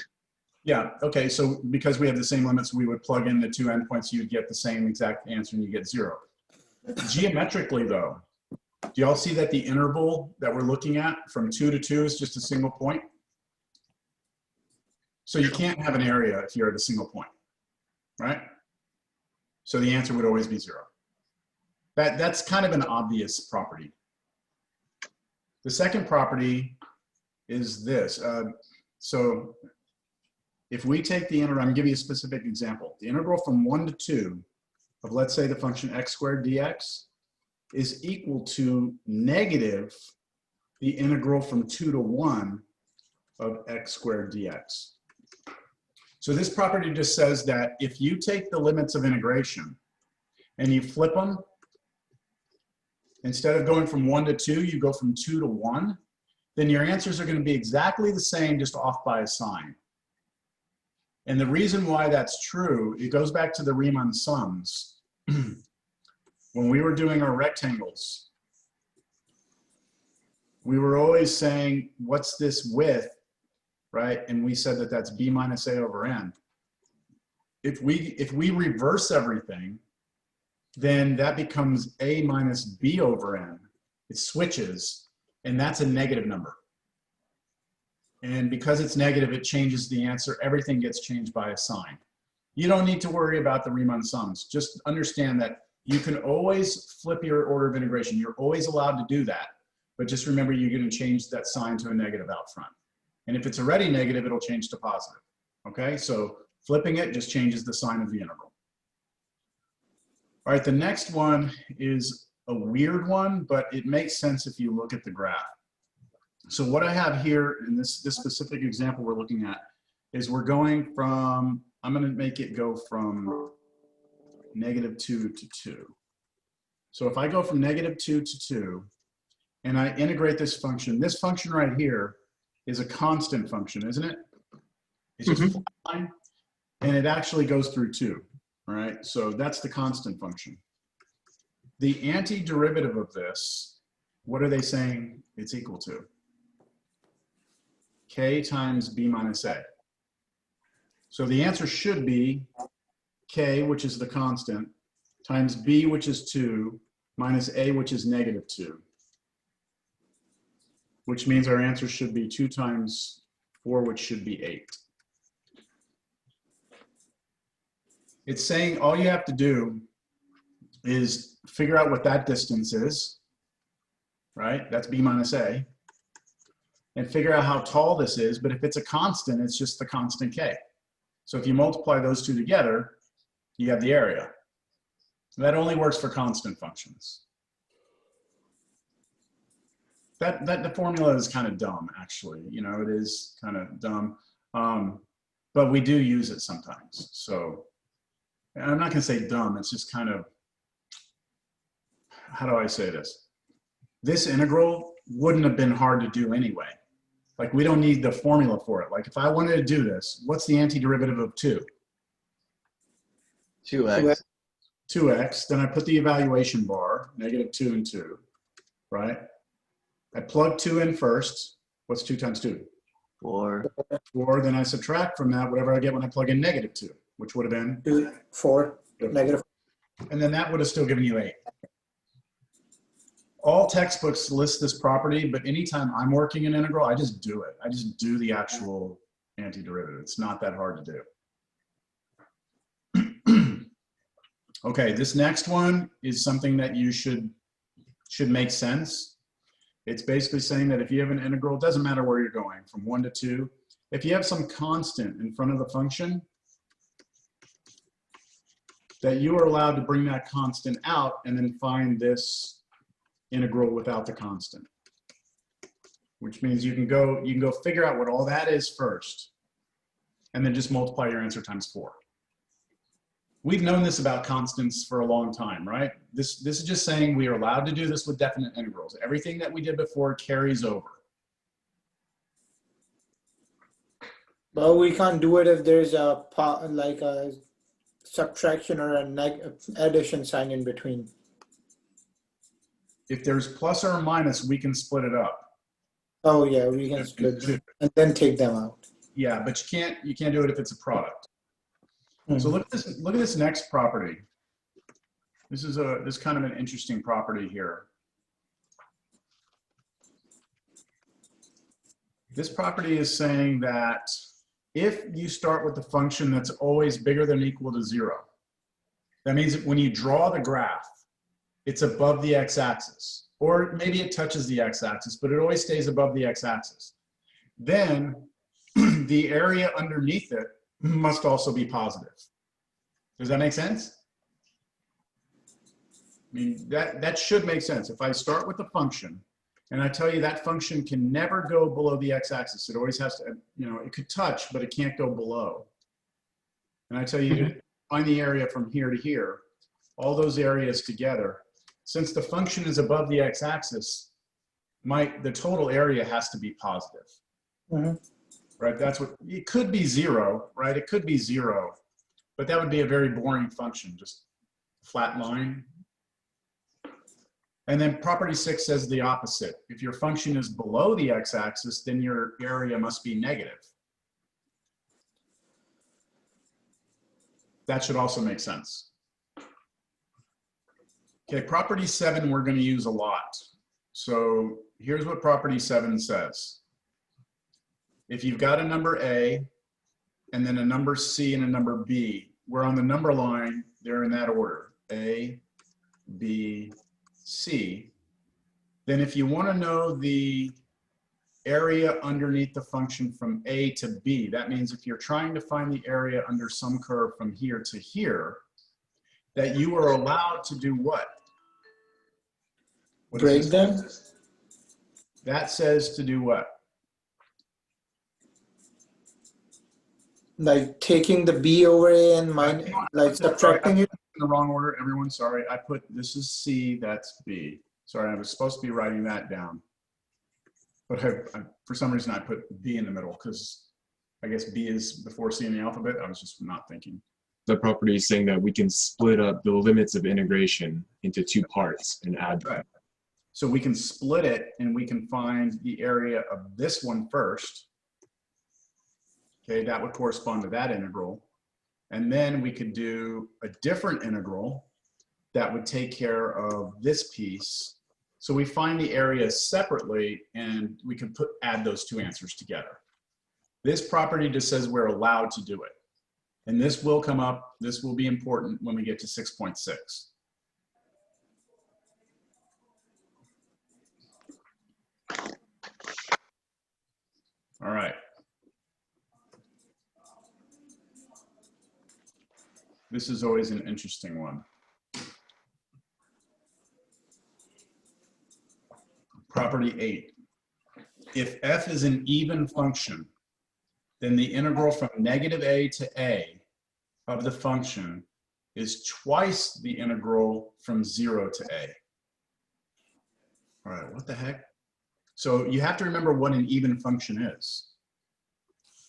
Yeah, okay, so because we have the same limits, we would plug in the 2 endpoints, you'd get the same exact answer and you get 0. Geometrically though, do y'all see that the interval that we're looking at from 2 to 2 is just a single point? So you can't have an area if you're at a single point, right? So the answer would always be 0. That's kind of an obvious property. The second property is this. So if we take the integral, I'm giving you a specific example. The integral from 1 to 2 of, let's say, the function x squared dx is equal to negative the integral from 2 to 1 of x squared dx. So this property just says that if you take the limits of integration and you flip them, instead of going from 1 to 2, you go from 2 to 1, then your answers are going to be exactly the same, just off by a sign. And the reason why that's true, it goes back to the Riemann sums. When we were doing our rectangles, we were always saying, what's this width, right? And we said that that's b minus a over n. If we reverse everything, then that becomes a minus b over n. It switches, and that's a negative number. And because it's negative, it changes the answer. Everything gets changed by a sign. You don't need to worry about the Riemann sums. Just understand that you can always flip your order of integration. You're always allowed to do that. But just remember, you're going to change that sign to a negative out front. And if it's already negative, it'll change to positive. Okay, so flipping it just changes the sign of the integral. All right, the next one is a weird one, but it makes sense if you look at the graph. So what I have here in this specific example we're looking at is we're going from, I'm going to make it go from -2 to 2. So if I go from -2 to 2 and I integrate this function right here is a constant function, isn't it? It's just a flat line, and it actually goes through 2. All right, so that's the constant function. The antiderivative of this, what are they saying it's equal to? K times b minus a. So the answer should be k, which is the constant, times b, which is 2, minus a, which is -2. Which means our answer should be 2 times 4, which should be 8. It's saying all you have to do is figure out what that distance is, right? That's b minus a. And figure out how tall this is, but if it's a constant, it's just the constant k. So if you multiply those two together, you have the area. That only works for constant functions. The formula is kind of dumb, actually. You know, it is kind of dumb, but we do use it sometimes. So, and I'm not going to say dumb. It's just kind of, how do I say this? This integral wouldn't have been hard to do anyway. Like, we don't need the formula for it. Like, if I wanted to do this, what's the antiderivative of 2? 2x. 2x. Then I put the evaluation bar, negative 2 and 2, right? I plug 2 in first. What's 2 times 2? 4. 4. Then I subtract from that whatever I get when I plug in negative 2, which would have been 2, 4, negative. and then that would have still given you 8. All textbooks list this property, but anytime I'm working an integral, I just do it. I just do the actual antiderivative. It's not that hard to do. Okay, this next one is something that you should make sense. It's basically saying that if you have an integral, it doesn't matter where you're going, from 1 to 2. If you have some constant in front of the function, that you are allowed to bring that constant out and then find this integral without the constant, which means you can go figure out what all that is first, and then just multiply your answer times 4. We've known this about constants for a long time, right? This is just saying we are allowed to do this with definite integrals. Everything that we did before carries over. But we can't do it if there's a like a subtraction or a addition sign in between. If there's plus or minus, we can split it up. Oh yeah, we can split them and then take them out. Yeah, but you can't do it if it's a product. So look at this next property. This is kind of an interesting property here. This property is saying that if you start with the function that's always bigger than or equal to 0, that means that when you draw the graph, it's above the x-axis, or maybe it touches the x-axis, but it always stays above the x-axis. Then the area underneath it must also be positive. Does that make sense? I mean, that should make sense. If I start with the function and I tell you that function can never go below the x-axis, it always has to, you know, it could touch, but it can't go below. And I tell you to find the area from here to here, all those areas together. Since the function is above the x-axis, the total area has to be positive. Right? That's what it could be 0, right? It could be 0, but that would be a very boring function, just flat line. And then property 6 says the opposite. If your function is below the x-axis, then your area must be negative. That should also make sense. Okay, property 7 we're going to use a lot. So here's what property 7 says. If you've got a number A and then a number C and a number B, we're on the number line, they're in that order, A, B, C. Then if you want to know the area underneath the function from A to B, that means if you're trying to find the area under some curve from here to here, that you are allowed to do what? Break them? That says to do what? Like taking the B over A and like subtracting it? In the wrong order, everyone, sorry. I put, this is C, that's B. Sorry, I was supposed to be writing that down. But for some reason, I put B in the middle because I guess B is before C in the alphabet. I was just not thinking. The property is saying that we can split up the limits of integration into 2 parts and add them. Right. So we can split it and we can find the area of this one first. Okay, that would correspond to that integral. And then we could do a different integral that would take care of this piece. So we find the area separately and we can add those 2 answers together. This property just says we're allowed to do it. And this will come up, this will be important when we get to 6.6. All right. This is always an interesting one. Property 8. If f is an even function, then the integral from -a to a of the function is twice the integral from 0 to a. All right, what the heck? So you have to remember what an even function is.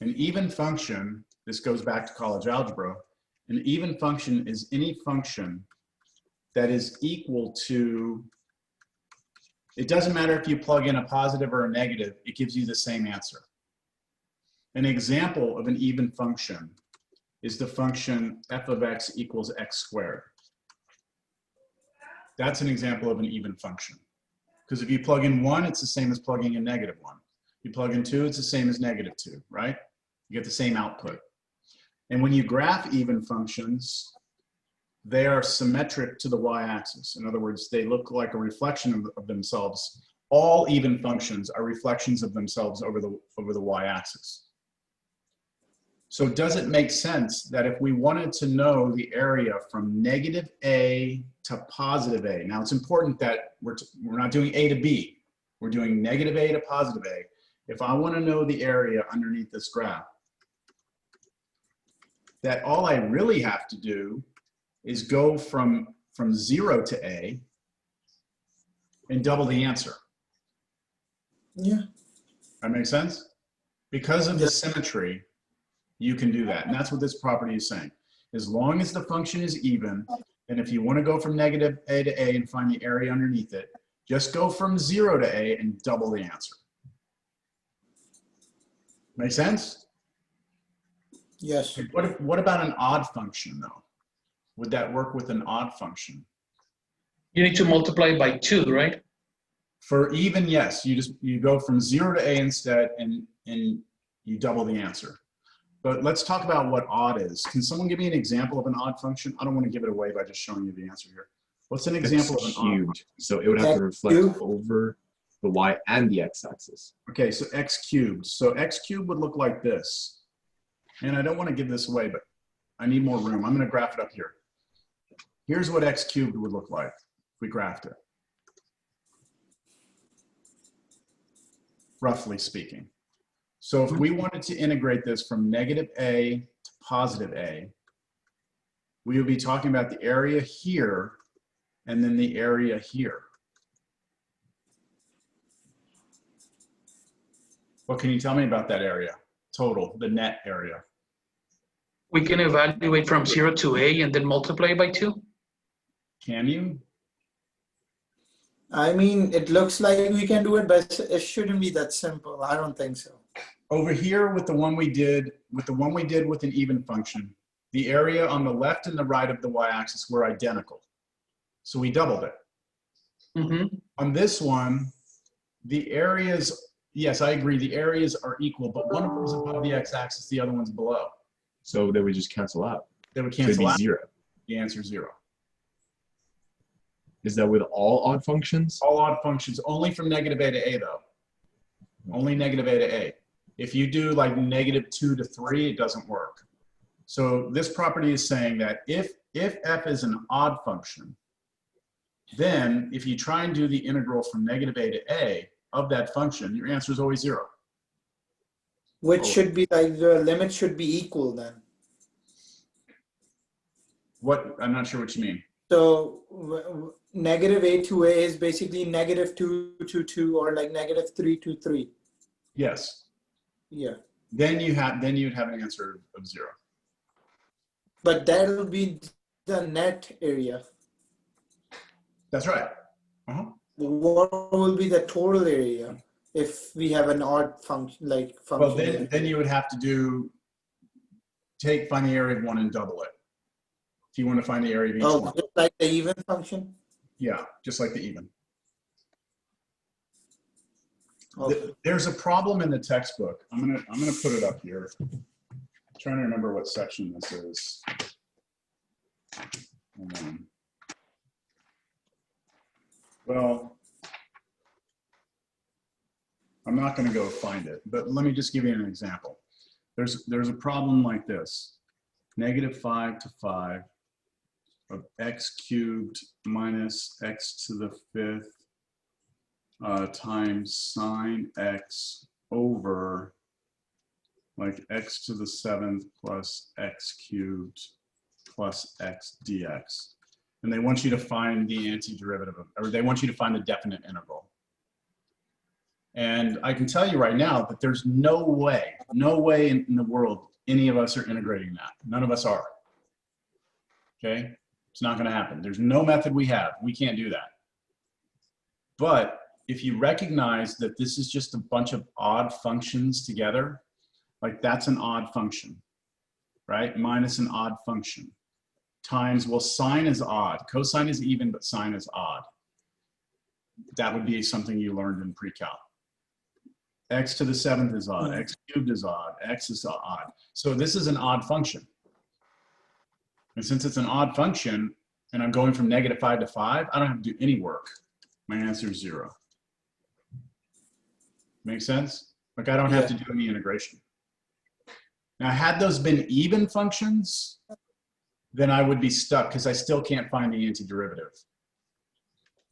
An even function, this goes back to college algebra, an even function is any function that is equal to, it doesn't matter if you plug in a positive or a negative, it gives you the same answer. An example of an even function is the function f of x equals x squared. That's an example of an even function. Because if you plug in 1, it's the same as plugging in -1. You plug in 2, it's the same as -2, right? You get the same output. And when you graph even functions, they are symmetric to the y-axis. In other words, they look like a reflection of themselves. All even functions are reflections of themselves over the y-axis. So does it make sense that if we wanted to know the area from -a to +a, now it's important that we're not doing a to b, we're doing -a to +a. If I want to know the area underneath this graph, that all I really have to do is go from 0 to a and double the answer. Yeah. That makes sense? Because of the symmetry, you can do that. And that's what this property is saying. As long as the function is even, and if you want to go from -a to a and find the area underneath it, just go from 0 to a and double the answer. Make sense? Yes. What about an odd function though? Would that work with an odd function? You need to multiply by 2, right? For even, yes, you go from 0 to a instead and you double the answer. But let's talk about what odd is. Can someone give me an example of an odd function? I don't want to give it away by just showing you the answer here. What's an example of an odd cubed? So it would have to reflect over the y and the x-axis. Okay, so x cubed. So x cubed would look like this. And I don't want to give this away, but I need more room. I'm going to graph it up here. Here's what x cubed would look like if we graphed it. Roughly speaking. So if we wanted to integrate this from -a to +a, we would be talking about the area here and then the area here. What can you tell me about that area? Total, the net area. We can evaluate from 0 to a and then multiply by 2. Can you? I mean, it looks like we can do it, but it shouldn't be that simple. I don't think so. Over here with the one we did with an even function, the area on the left and the right of the y-axis were identical. So we doubled it. Mm-hmm. On this one, the areas, yes, I agree, the areas are equal, but one of them is above the x-axis, the other one's below. So they would just cancel out. They would So it'd cancel be out. 0. The answer is 0. Is that with all odd functions? All odd functions, only from -a to a though. Only -a to a. If you do like -2 to 3, it doesn't work. So this property is saying that if f is an odd function, then if you try and do the integral from -a to a of that function, your answer is always 0. Which should be like the limit should be equal then. What? I'm not sure what you mean. So -a to a is basically -2 to 2 or like -3 to 3. Yes. Yeah. Then you'd have an answer of 0. But that'll be the net area. That's right. Uh-huh. What will be the total area if we have an odd function Well, then you would have to find the area of 1 and double it. If you want to find the area of each one. Just like the even function? Yeah, just like the even. Okay. There's a problem in the textbook. I'm gonna put it up here. I'm trying to remember what section this is. Well, I'm not going to go find it, but let me just give you an example. There's a problem like this: -5 to 5 of x cubed minus x to the 5th times sine x over like x to the 7th plus x cubed plus x dx. And they want you to find the antiderivative, or they want you to find the definite integral. And I can tell you right now that there's no way in the world any of us are integrating that. None of us are. Okay? It's not going to happen. There's no method we have. We can't do that. But if you recognize that this is just a bunch of odd functions together, like that's an odd function, right? Minus an odd function. Times, well, sine is odd. Cosine is even, but sine is odd. That would be something you learned in pre-calc. X to the 7th is odd. X cubed is odd. X is odd. So this is an odd function. And since it's an odd function, and I'm going from -5 to 5, I don't have to do any work. My answer is 0. Make sense? Like I don't have to do any integration. Now, had those been even functions, then I would be stuck because I still can't find the antiderivative.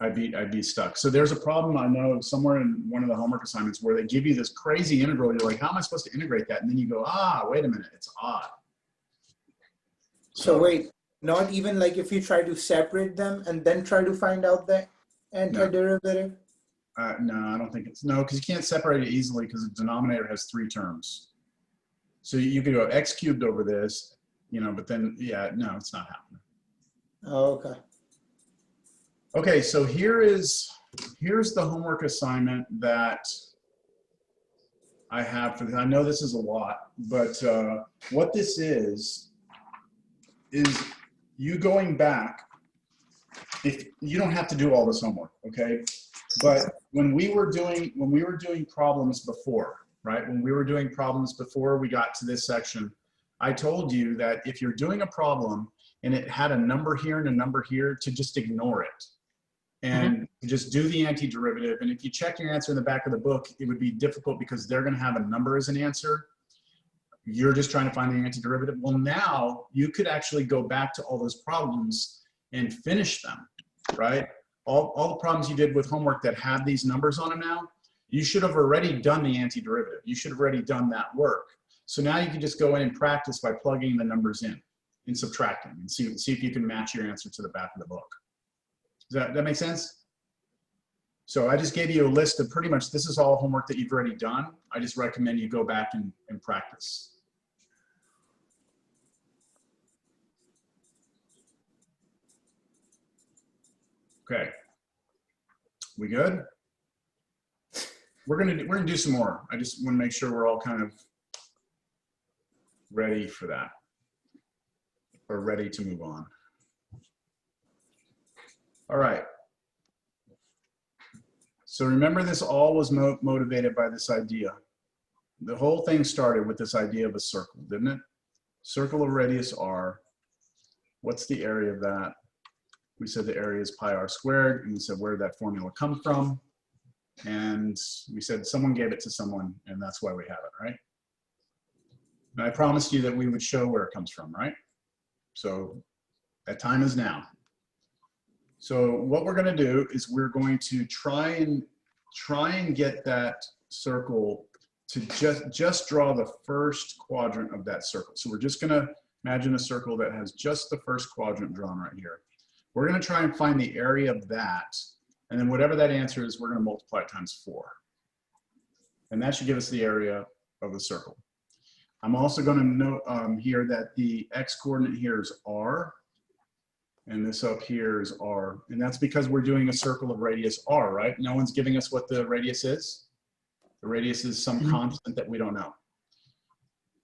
I'd be stuck. So there's a problem I know somewhere in one of the homework assignments where they give you this crazy integral. You're like, how am I supposed to integrate that? And then you go, wait a minute, it's odd. So wait, not even like if you try to separate them and then try to find out the antiderivative? No, I don't think it's, no, because you can't separate it easily because the denominator has 3 terms. So you could go x cubed over this, you know, but then, yeah, no, it's not happening. Oh, okay. Okay, so here's the homework assignment that I have for this. I know this is a lot, but what this is you going back. If you don't have to do all this homework, okay? But when we were doing problems before, right? When we were doing problems before we got to this section, I told you that if you're doing a problem and it had a number here and a number here, to just ignore it and just do the antiderivative. And if you check your answer in the back of the book, it would be difficult because they're going to have a number as an answer. You're just trying to find the antiderivative. Well, now you could actually go back to all those problems and finish them, right? All the problems you did with homework that have these numbers on them now, you should have already done the antiderivative. You should have already done that work. So now you can just go in and practice by plugging the numbers in and subtracting and see if you can match your answer to the back of the book. Does that make sense? So I just gave you a list of pretty much, this is all homework that you've already done. I just recommend you go back and practice. Okay, we good? We're gonna do some more. I just want to make sure we're all kind of ready for that, or ready to move on. All right. So remember, this all was motivated by this idea. The whole thing started with this idea of a circle, didn't it? Circle of radius r. What's the area of that? We said the area is pi r squared, and we said where did that formula come from? And we said someone gave it to someone, and that's why we have it, right? And I promised you that we would show where it comes from, right? So that time is now. So what we're going to do is we're going to try and get that circle to just draw the first quadrant of that circle. So we're just going to imagine a circle that has just the first quadrant drawn right here. We're going to try and find the area of that, and then whatever that answer is, we're going to multiply it times 4. And that should give us the area of the circle. I'm also going to note here that the x-coordinate here is r, and this up here is r. And that's because we're doing a circle of radius r, right? No one's giving us what the radius is. The radius is some constant that we don't know.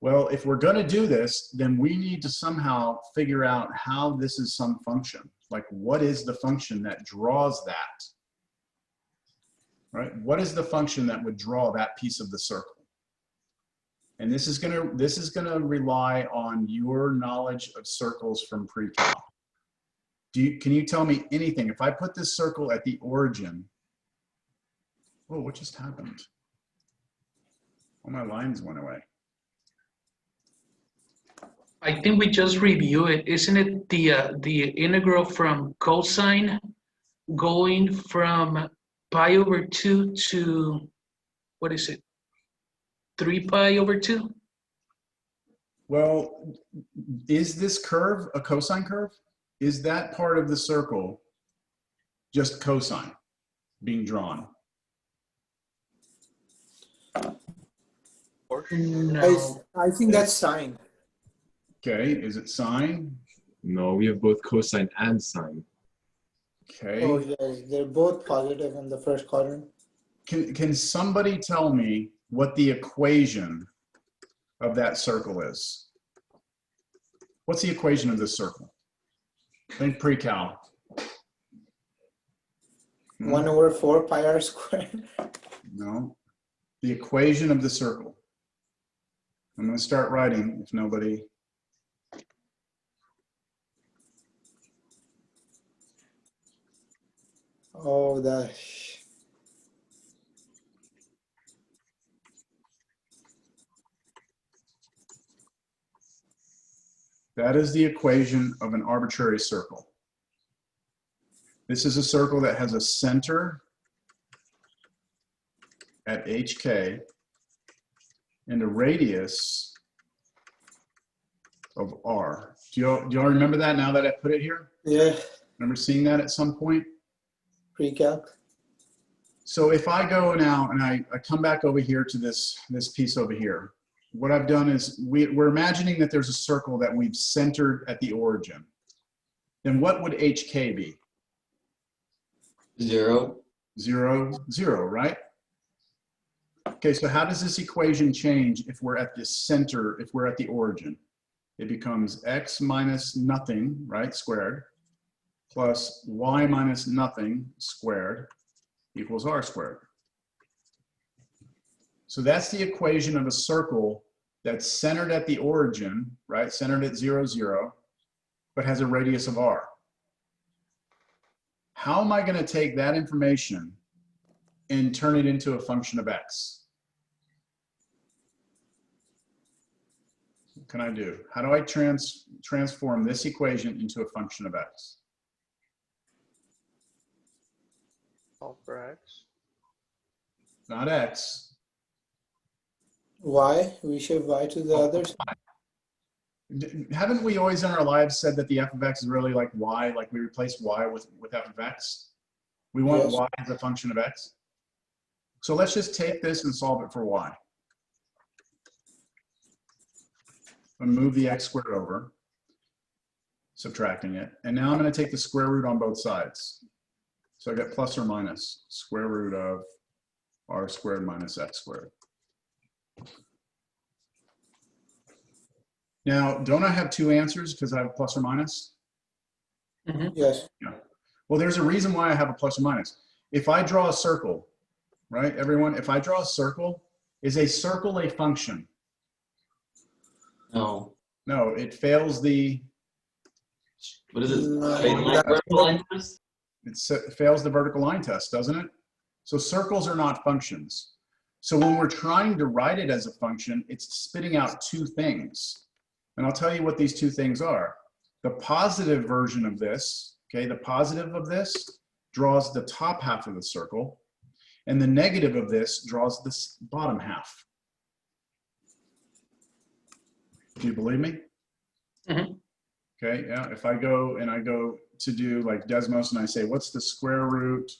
Well, if we're going to do this, then we need to somehow figure out how this is some function. Like, what is the function that draws that? right? What is the function that would draw that piece of the circle? And this is gonna rely on your knowledge of circles from pre-cal. Can you tell me anything? If I put this circle at the origin, oh, what just happened? All my lines went away. I think we just review it. Isn't it the integral from cosine going from pi over 2 to, what is it? 3 pi over 2? Well, is this curve a cosine curve? Is that part of the circle just cosine being drawn? No. I think that's sine. Okay, is it sine? No, we have both cosine and sine. Okay. Oh, yes, they're both positive in the first quadrant. Can somebody tell me what the equation of that circle is? What's the equation of this circle? Think pre-cal. 1 over 4 pi r squared. No. The equation of the circle. I'm going to start writing if nobody. Oh, That is the equation of an arbitrary circle. This is a circle that has a center at HK and a radius of R. Do y'all remember that now that I put it here? yeah, Remember seeing that at some point? pre-calc. So if I go now and I come back over here to this piece over here, what I've done is we're imagining that there's a circle that we've centered at the origin. Then what would HK be? 0. 0, 0, right? Okay, so how does this equation change if we're at the center, if we're at the origin? It becomes x minus nothing, right, squared, plus y minus nothing squared equals r squared. So that's the equation of a circle that's centered at the origin, right, centered at 0, 0, but has a radius of r. How am I going to take that information and turn it into a function of x? What can I do? How do I transform this equation into a function of x? Solve for x. Not x. Y, we shift y to the others. Haven't we always in our lives said that the f of x is really like y, like we replace y with f of x? We want Yes. y as a function of x. So let's just take this and solve it for y. I'm going to move the x squared over, subtracting it. And now I'm going to take the square root on both sides. So I get plus or minus square root of r squared minus x squared. Now, don't I have two answers because I have plus or minus? Yes. Well, there's a reason why I have a plus or minus. If I draw a circle, right, everyone, if I draw a circle, is a circle a function? No. No, it fails the, What is it? No, Straight line, that- vertical line test? it fails the vertical line test, doesn't it? So circles are not functions. So when we're trying to write it as a function, it's spitting out two things. And I'll tell you what these two things are. The positive version of this, okay, the positive of this draws the top half of the circle, and the negative of this draws this bottom half. Do you believe me? Mhm. Okay, yeah, if I go and I go to do like Desmos and I say, what's the square root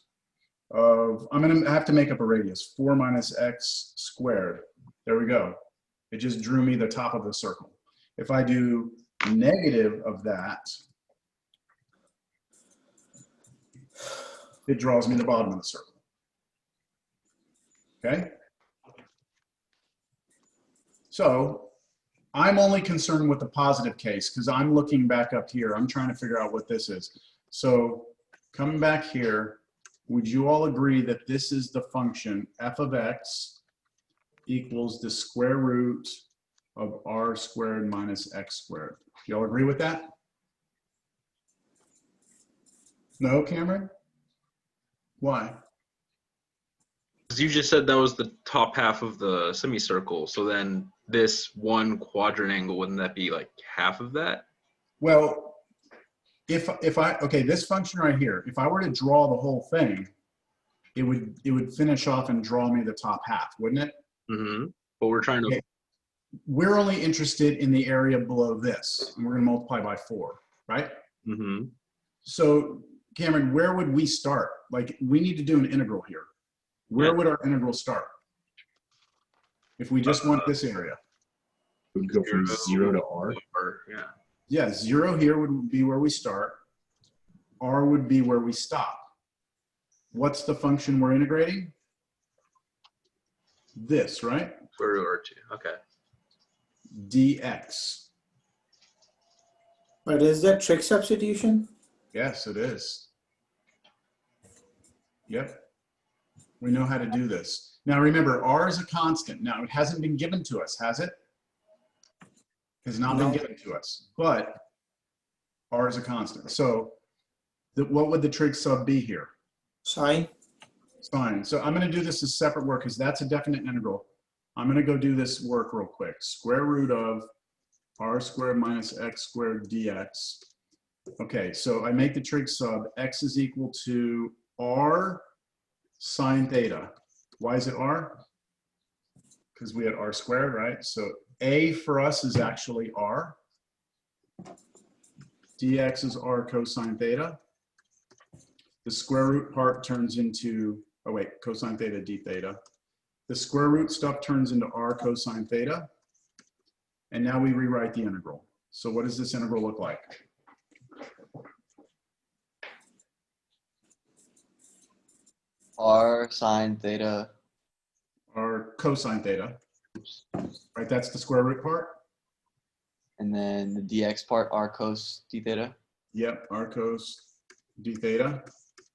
of, I'm gonna have to make up a radius, 4 minus x squared. There we go. It just drew me the top of the circle. If I do negative of that, it draws me the bottom of the circle. Okay? So I'm only concerned with the positive case because I'm looking back up here. I'm trying to figure out what this is. So coming back here, would you all agree that this is the function f of x equals the square root of r squared minus x squared? Do y'all agree with that? No, Cameron? Why? Because you just said that was the top half of the semicircle. So then this one quadrant angle, wouldn't that be like half of that? Well, okay, this function right here, if I were to draw the whole thing, it would finish off and draw me the top half, wouldn't it? Mm-hmm. But we're trying to. Okay. We're only interested in the area below this, and we're going to multiply by 4, right? Mm-hmm. So, Cameron, where would we start? Like, we need to do an integral here. Where would our integral start? If we just want this area. Would go from 0 to r. Yeah. Yeah, 0 here would be where we start. R would be where we stop. What's the function we're integrating? This, right? Square root r2. Okay. dx. But is that trig substitution? Yes, it is. Yep. We know how to do this. Now remember, r is a constant. Now it hasn't been given to us, has it? Has not been given to us, but r is a constant. So what would the trig sub be here? Sine. Sine. So I'm going to do this as separate work because that's a definite integral. I'm going to go do this work real quick. Square root of r squared minus x squared dx. Okay, so I make the trig sub. X is equal to r sine theta. Why is it r? Because we had r squared, right? So a for us is actually r. dx is r cosine theta. The square root part turns into, oh wait, cosine theta d theta. The square root stuff turns into r cosine theta. And now we rewrite the integral. So what does this integral look like? R sine theta. R cosine theta. Right, that's the square root part? And then the dx part, r cos d theta. Yep, r cos d theta.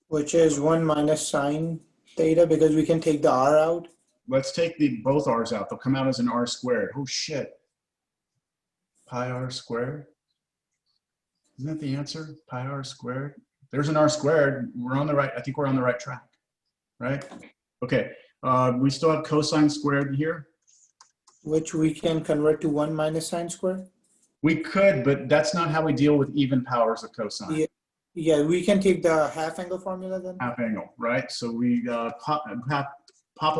Which is 1 minus sine theta because we can take the r out. Let's take both r's out. They'll come out as an r squared. Oh shit. Pi r squared. Isn't that the answer? Pi r squared. There's an r squared. We're on the right. I think we're on the right track. Right? Okay. We still have cosine squared here. Which we can convert to 1 minus sine squared. We could, but that's not how we deal with even powers of cosine. Yeah. Yeah, we can take the half angle formula then. Half angle, right? So we pop a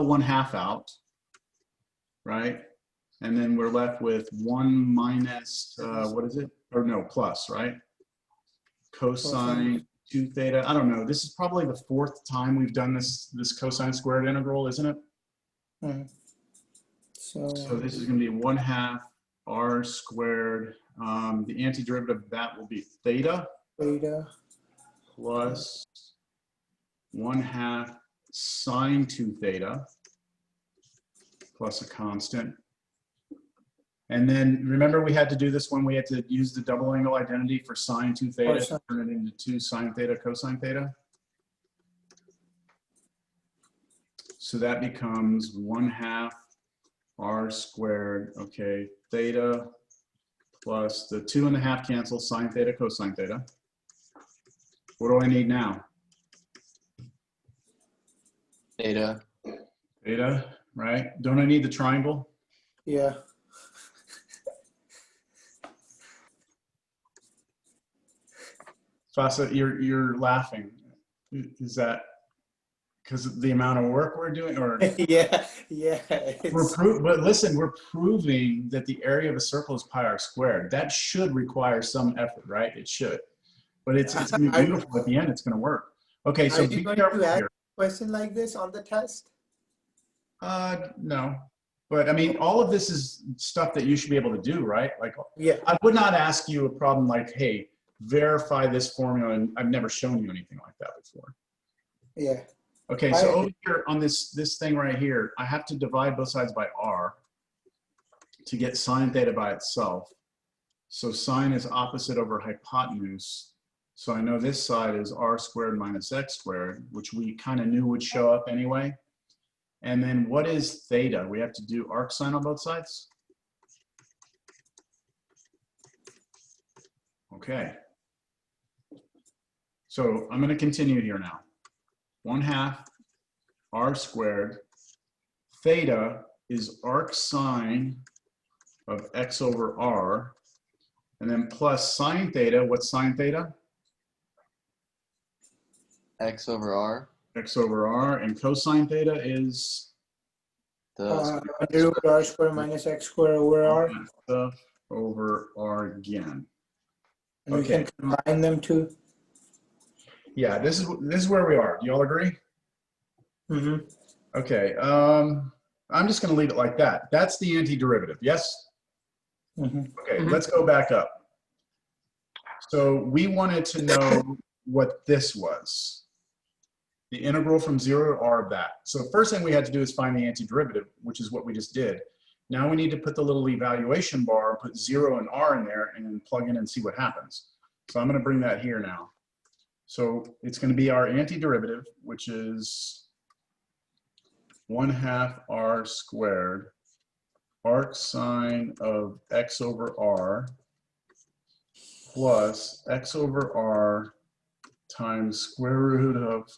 1/2 out, right? And then we're left with 1 minus, what is it? Or no, plus, right? Cosine 2 theta. I don't know. This is probably the 4th time we've done this cosine squared integral, isn't it? Mm. So this is going to be 1/2 r squared. The antiderivative of that will be theta. theta. Plus 1/2 sine 2 theta plus a constant. And then remember we had to do this when we had to use the double angle identity for sine 2 theta to turn it into 2 sine theta cosine theta. So that becomes 1/2 r squared, okay, theta plus the 2.5 cancel sine theta cosine theta. What do I need now? Theta. Theta, right? Don't I need the triangle? Yeah. Fasa, you're laughing. Is that because of the amount of work we're doing, or? yeah. But listen, we're proving that the area of a circle is pi r squared. That should require some effort, right? It should. But it's going to be beautiful at the end. It's going to work. Okay, so be careful here. Question like this on the test? No, but I mean, all of this is stuff that you should be able to do, right? Like, Yeah. I would not ask you a problem like, hey, verify this formula, and I've never shown you anything like that before. Yeah. Okay, so over here on this thing right here, I have to divide both sides by r to get sine theta by itself. So sine is opposite over hypotenuse. So I know this side is r squared minus x squared, which we kind of knew would show up anyway. And then what is theta? We have to do arc sine on both sides? Okay. So I'm going to continue here now. 1/2 r squared. Theta is arc sine of x over r. And then plus sine theta. What's sine theta? X over R. X over r. And cosine theta is The Under root r square minus x square over r. stuff over r again. And we Okay. can combine them too. Yeah, this is where we are. Do y'all agree? Mm-hmm. Okay. I'm just going to leave it like that. That's the antiderivative. Yes? Mm-hmm. Okay, Mhm. let's go back up. So we wanted to know what this was. The integral from 0 to r of that. So the first thing we had to do is find the antiderivative, which is what we just did. Now we need to put the little evaluation bar, put 0 and r in there, and then plug in and see what happens. So I'm going to bring that here now. So it's going to be our antiderivative, which is 1/2 r squared arc sine of x over r plus x over r times square root of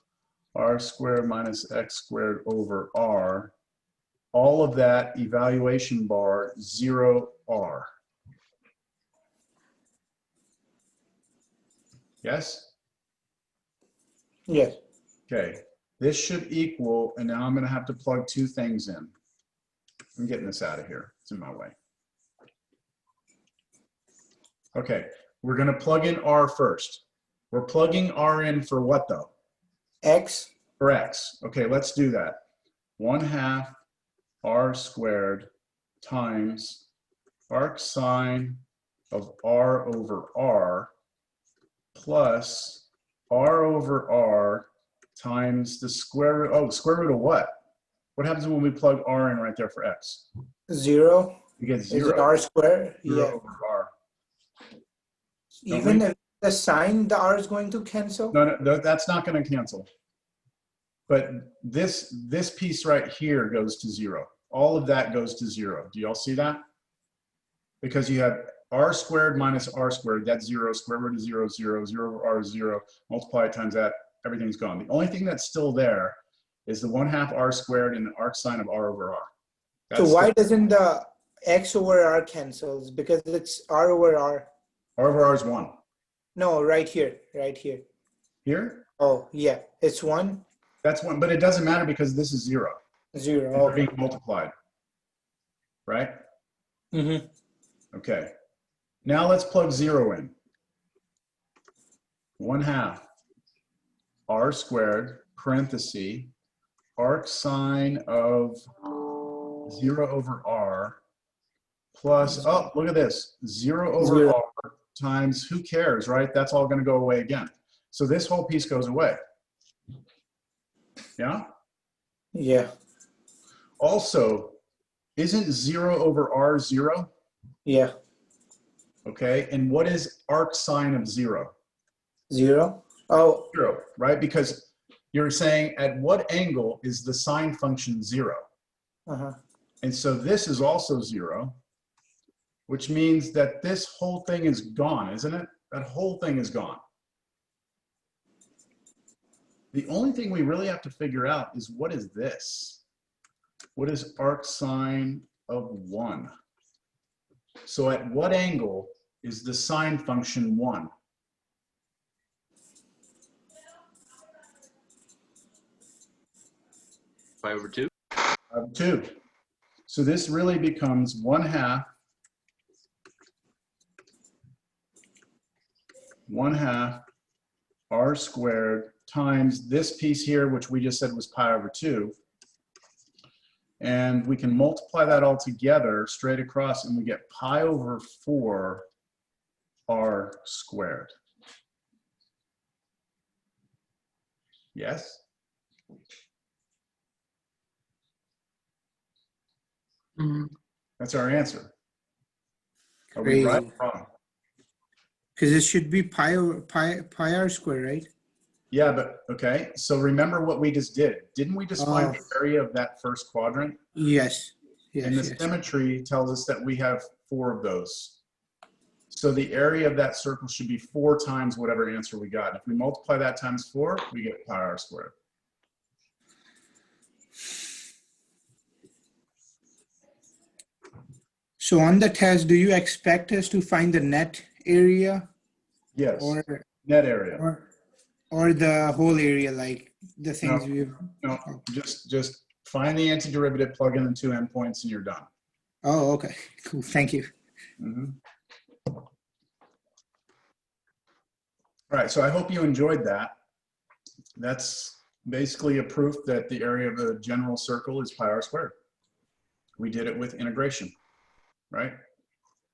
r squared minus x squared over r. All of that evaluation bar 0r. Yes? Yes. Okay, this should equal, and now I'm going to have to plug two things in. I'm getting this out of here. It's in my way. Okay, we're going to plug in r first. We're plugging r in for what though? X. For x. Okay, let's do that. 1/2 r squared times arc sine of r over r plus r over r times the square root, oh, square root of what? What happens when we plug r in right there for x? 0. We get Is it 0. r square? 0 Yeah. over r. Even if the sign, the r is going to cancel? No, that's not going to cancel. But this piece right here goes to 0. All of that goes to 0. Do y'all see that? Because you have r squared minus r squared, that's 0, square root of 0, 0, 0 over r is 0, multiply it times that, everything's gone. The only thing that's still there is the 1/2 r squared and the arc sine of r over r. So That's why doesn't the x over r cancels? Because it's r over r. r over r is 1. No, right here, right here. Here, Oh, yeah, it's 1, that's 1, but it doesn't matter because this is 0. 0. They're Okay. being multiplied, right? Mm-hmm. Okay. Now let's plug 0 in. 1/2 r squared parenthesis arc sine of 0 over r plus, oh, look at this, 0 over 0. r times, who cares, right? That's all going to go away again. So this whole piece goes away. Yeah? Yeah. Also, isn't 0 over r 0? Yeah. Okay, and what is arc sine of 0? 0. Oh, 0, right? Because you're saying at what angle is the sine function 0? uh-huh. And so this is also 0, which means that this whole thing is gone, isn't it? That whole thing is gone. The only thing we really have to figure out is what is this? What is arc sine of 1? So at what angle is the sine function 1? Pi over 2. 2. So this really becomes 1/2 r squared times this piece here, which we just said was pi over 2. And we can multiply that all together straight across and we get pi over 4 r squared. Yes? Mhm. That's our answer. Are we right Crazy. or wrong? Because it should be pi r square, right? Yeah, but okay. So remember what we just did. Didn't we just find the area of that first quadrant? Yes. And the symmetry tells us that we have 4 of those. So the area of that circle should be 4 times whatever answer we got. If we multiply that times 4, we get pi r squared. So on the test, do you expect us to find the net area? Yes. Or net area. Or the whole area, like the things we've. No, just find the antiderivative, plug in the 2 endpoints, and you're done. Oh, okay, cool. Thank you. All right, so I hope you enjoyed that. That's basically a proof that the area of a general circle is pi r squared. We did it with integration, right?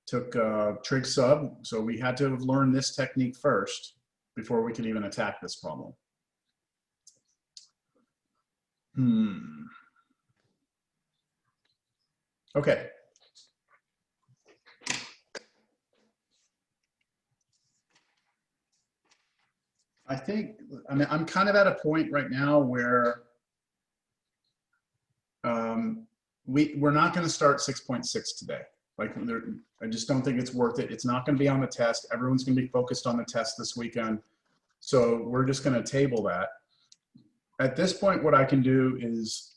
Took trig sub, so we had to have learned this technique first before we could even attack this problem. Okay. I think, I mean, I'm kind of at a point right now where we're not going to start 6.6 today. Like, I just don't think it's worth it. It's not going to be on the test. Everyone's going to be focused on the test this weekend. So we're just going to table that. At this point, what I can do is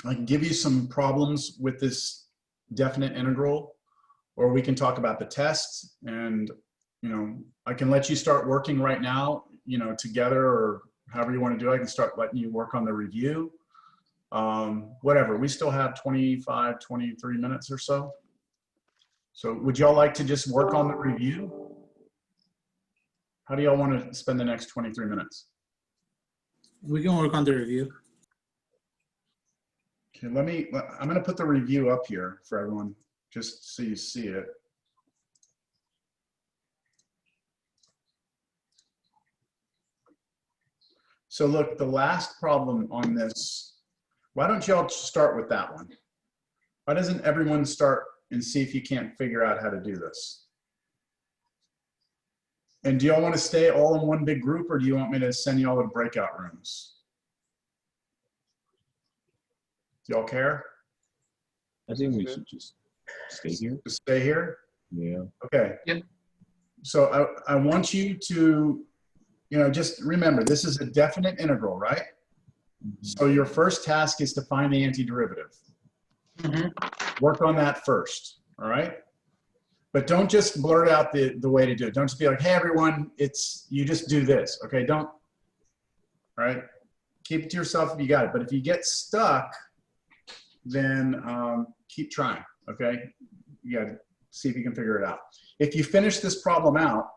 I can give you some problems with this definite integral, or we can talk about the test, and I can let you start working right now, together, or however you want to do it. I can start letting you work on the review. Whatever, we still have 25, 23 minutes or so. So would y'all like to just work on the review? How do y'all want to spend the next 23 minutes? We can work on the review. Okay, I'm going to put the review up here for everyone, just so you see it. So look, the last problem on this, why don't y'all start with that one? Why doesn't everyone start and see if you can't figure out how to do this? And do y'all want to stay all in one big group, or do you want me to send y'all to breakout rooms? Do y'all care? I think we should just stay here. Just stay here? Yeah. Okay. Yep. So I want you to, just remember, this is a definite integral, right? So your first task is to find the antiderivative. Work on that first, all right? But don't just blurt out the way to do it. Don't just be like, hey, everyone, you just do this, okay? Don't, all right? Keep it to yourself if you got it. But if you get stuck, then keep trying, okay? You gotta see if you can figure it out. If you finish this problem out,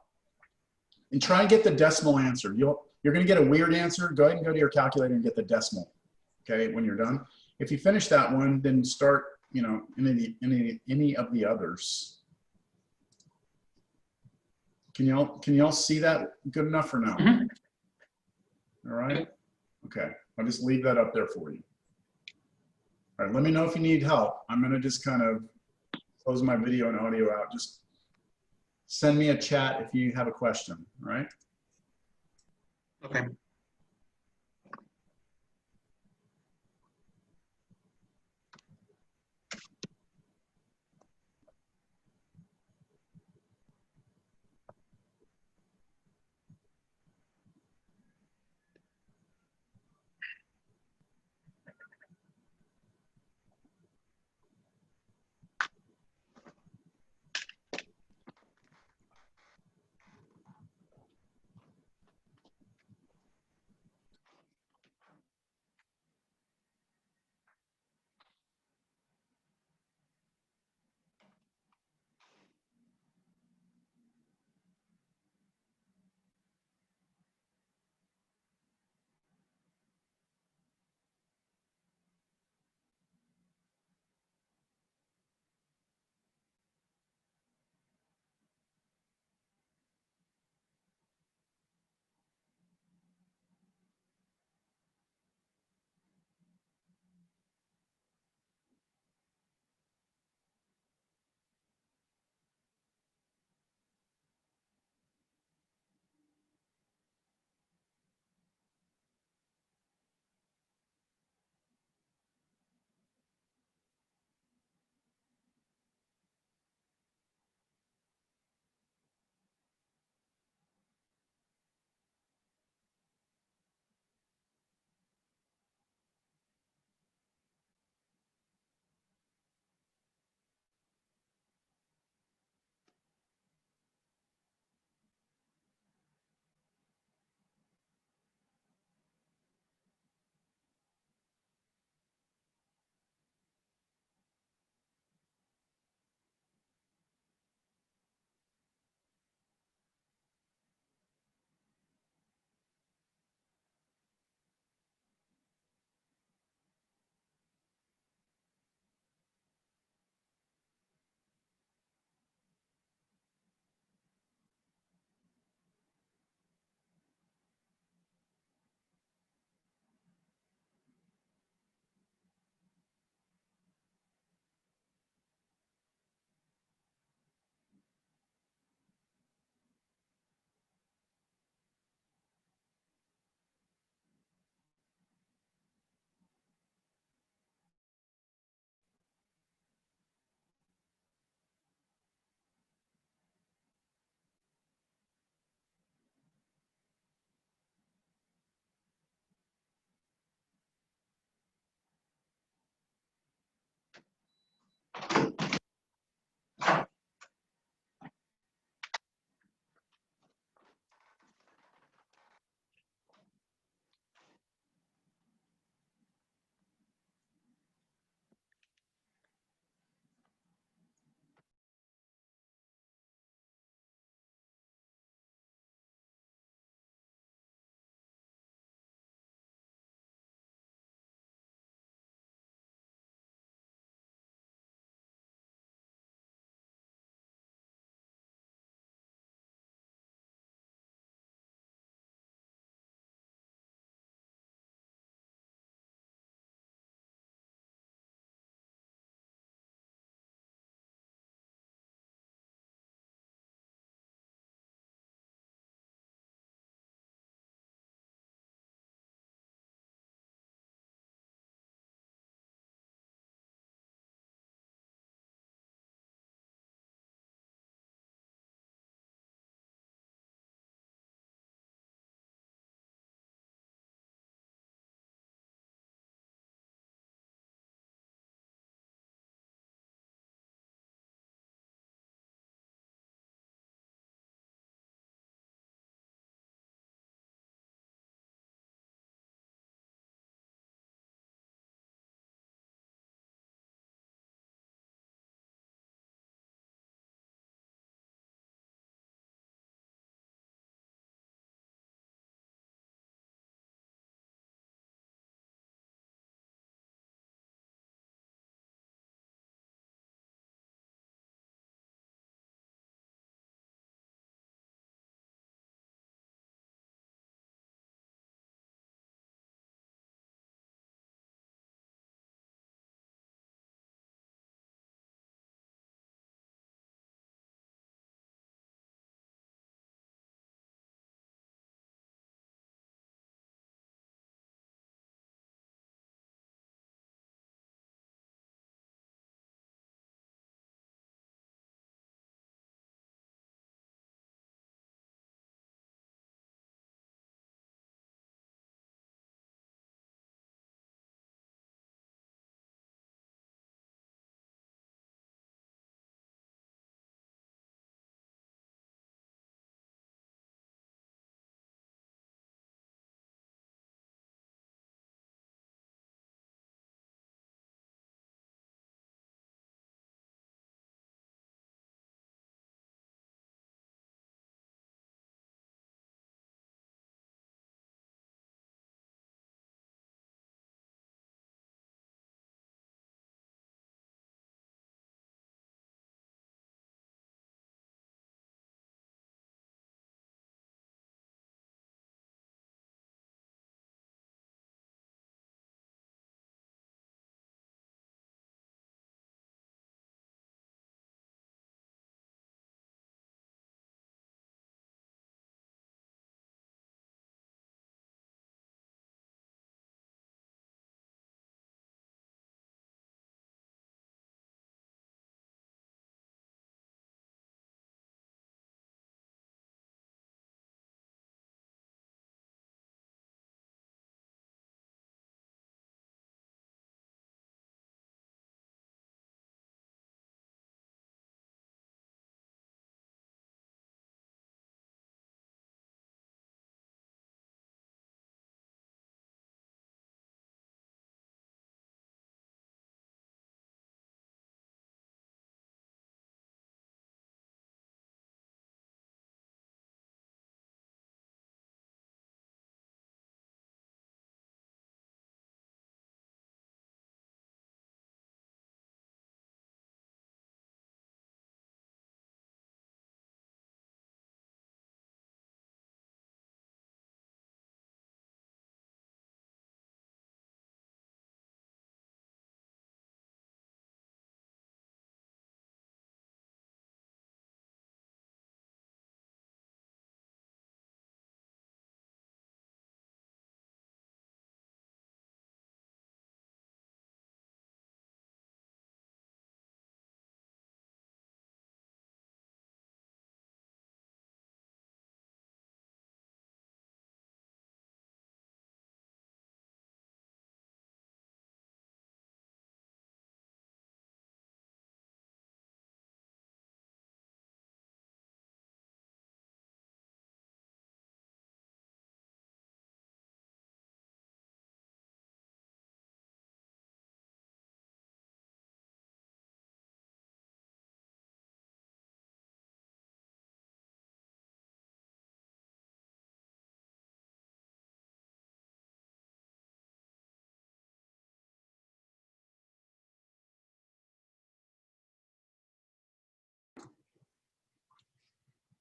and try and get the decimal answer. You're gonna get a weird answer. Go ahead and go to your calculator and get the decimal, okay, when you're done. If you finish that one, then start, any of the others. Can y'all see that good enough or no? All right, okay, I'll just leave that up there for you. All right, let me know if you need help. I'm gonna just kind of close my video and audio out. Just send me a chat if you have a question, all right? Okay.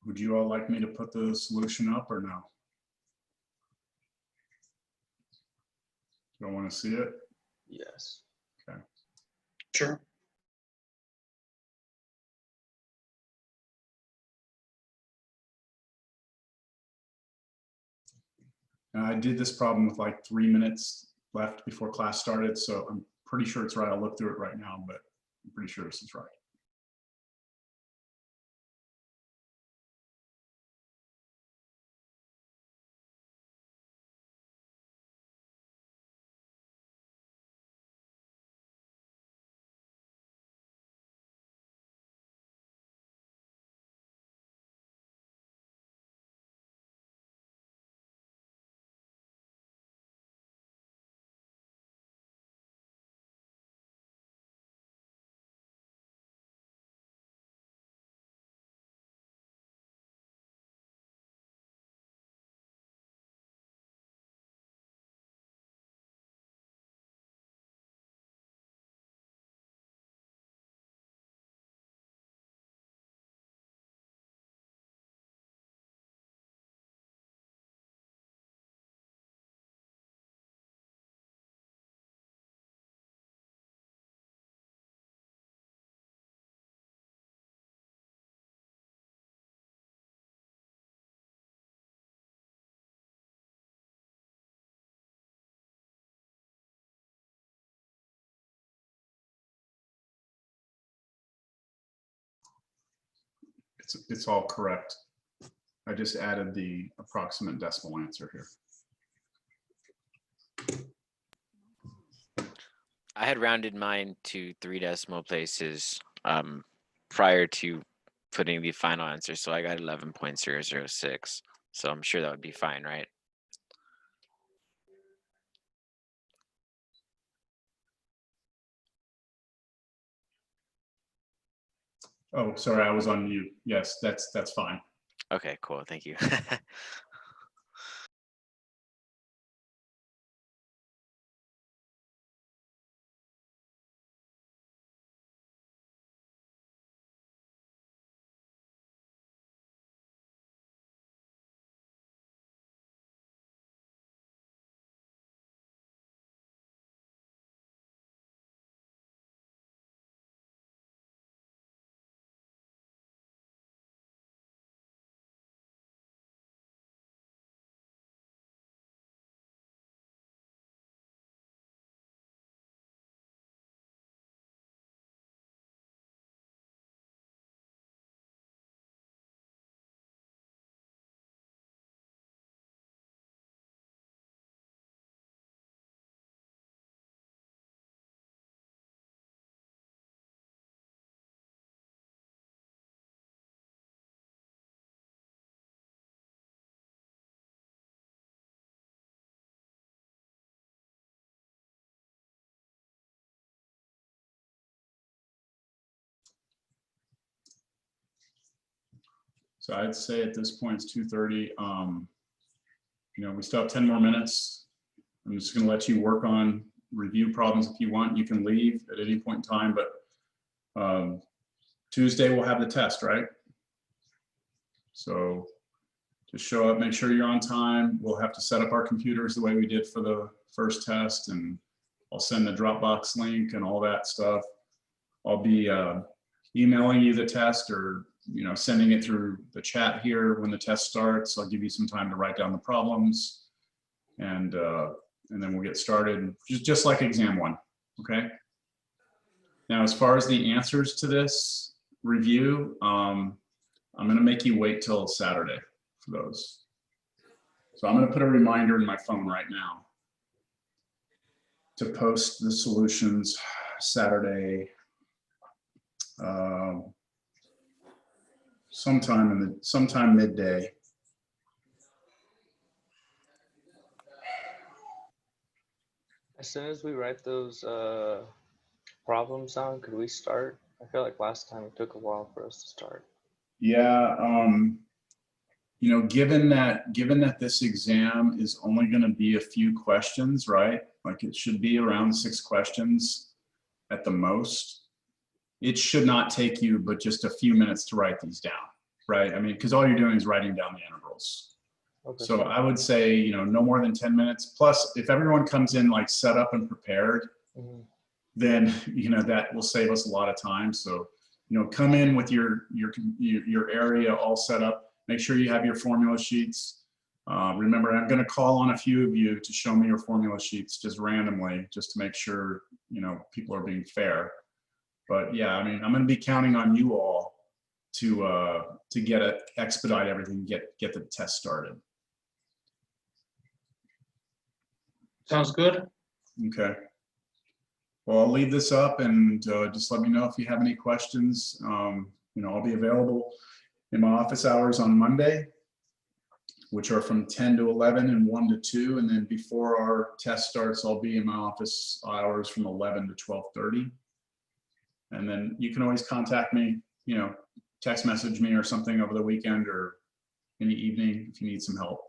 Would you all like me to put the solution up or no? Don't want to see it? Yes. Sure. I did this problem with like 3 minutes left before class started, so I'm pretty sure it's right. I'll look through it right now, but I'm pretty sure this is right. It's all correct. I just added the approximate decimal answer here. I had rounded mine to 3 decimal places prior to putting the final answer, so I got 11.006. So I'm sure that would be fine, right? Oh, sorry, I was on mute. Yes, that's fine. Okay, cool. Thank you. So I'd say at this point it's 2:30. You know, we still have 10 more minutes. I'm just going to let you work on review problems if you want. You can leave at any point in time, but Tuesday we'll have the test, right? So just show up, make sure you're on time. We'll have to set up our computers the way we did for the first test, and I'll send the Dropbox link and all that stuff. I'll be emailing you the test, or sending it through the chat here when the test starts. I'll give you some time to write down the problems, and then we'll get started, just like exam one, okay? Now, as far as the answers to this review, I'm gonna make you wait till Saturday for those. So I'm gonna put a reminder in my phone right now to post the solutions Saturday, sometime midday. As soon as we write those problems down, could we start? I feel like last time it took a while for us to start. Yeah, given that this exam is only going to be a few questions, right? Like it should be around 6 questions at the most. It should not take you but just a few minutes to write these down, right? I mean, because all you're doing is writing down the integrals. Okay. So I would say, you know, no more than 10 minutes. Plus, if everyone comes in like set up and prepared, Mhm. then, you know, that will save us a lot of time. So, you know, come in with your area all set up. Make sure you have your formula sheets. Remember, I'm going to call on a few of you to show me your formula sheets just randomly, just to make sure, you know, people are being fair. But yeah, I mean, I'm going to be counting on you all to get it, expedite everything, get the test started. Sounds good. Okay. Well, I'll leave this up and just let me know if you have any questions. You know, I'll be available in my office hours on Monday, which are from 10 to 11 and 1 to 2. And then before our test starts, I'll be in my office hours from 11 to 12:30. And then you can always contact me, you know, text message me or something over the weekend or in the evening if you need some help.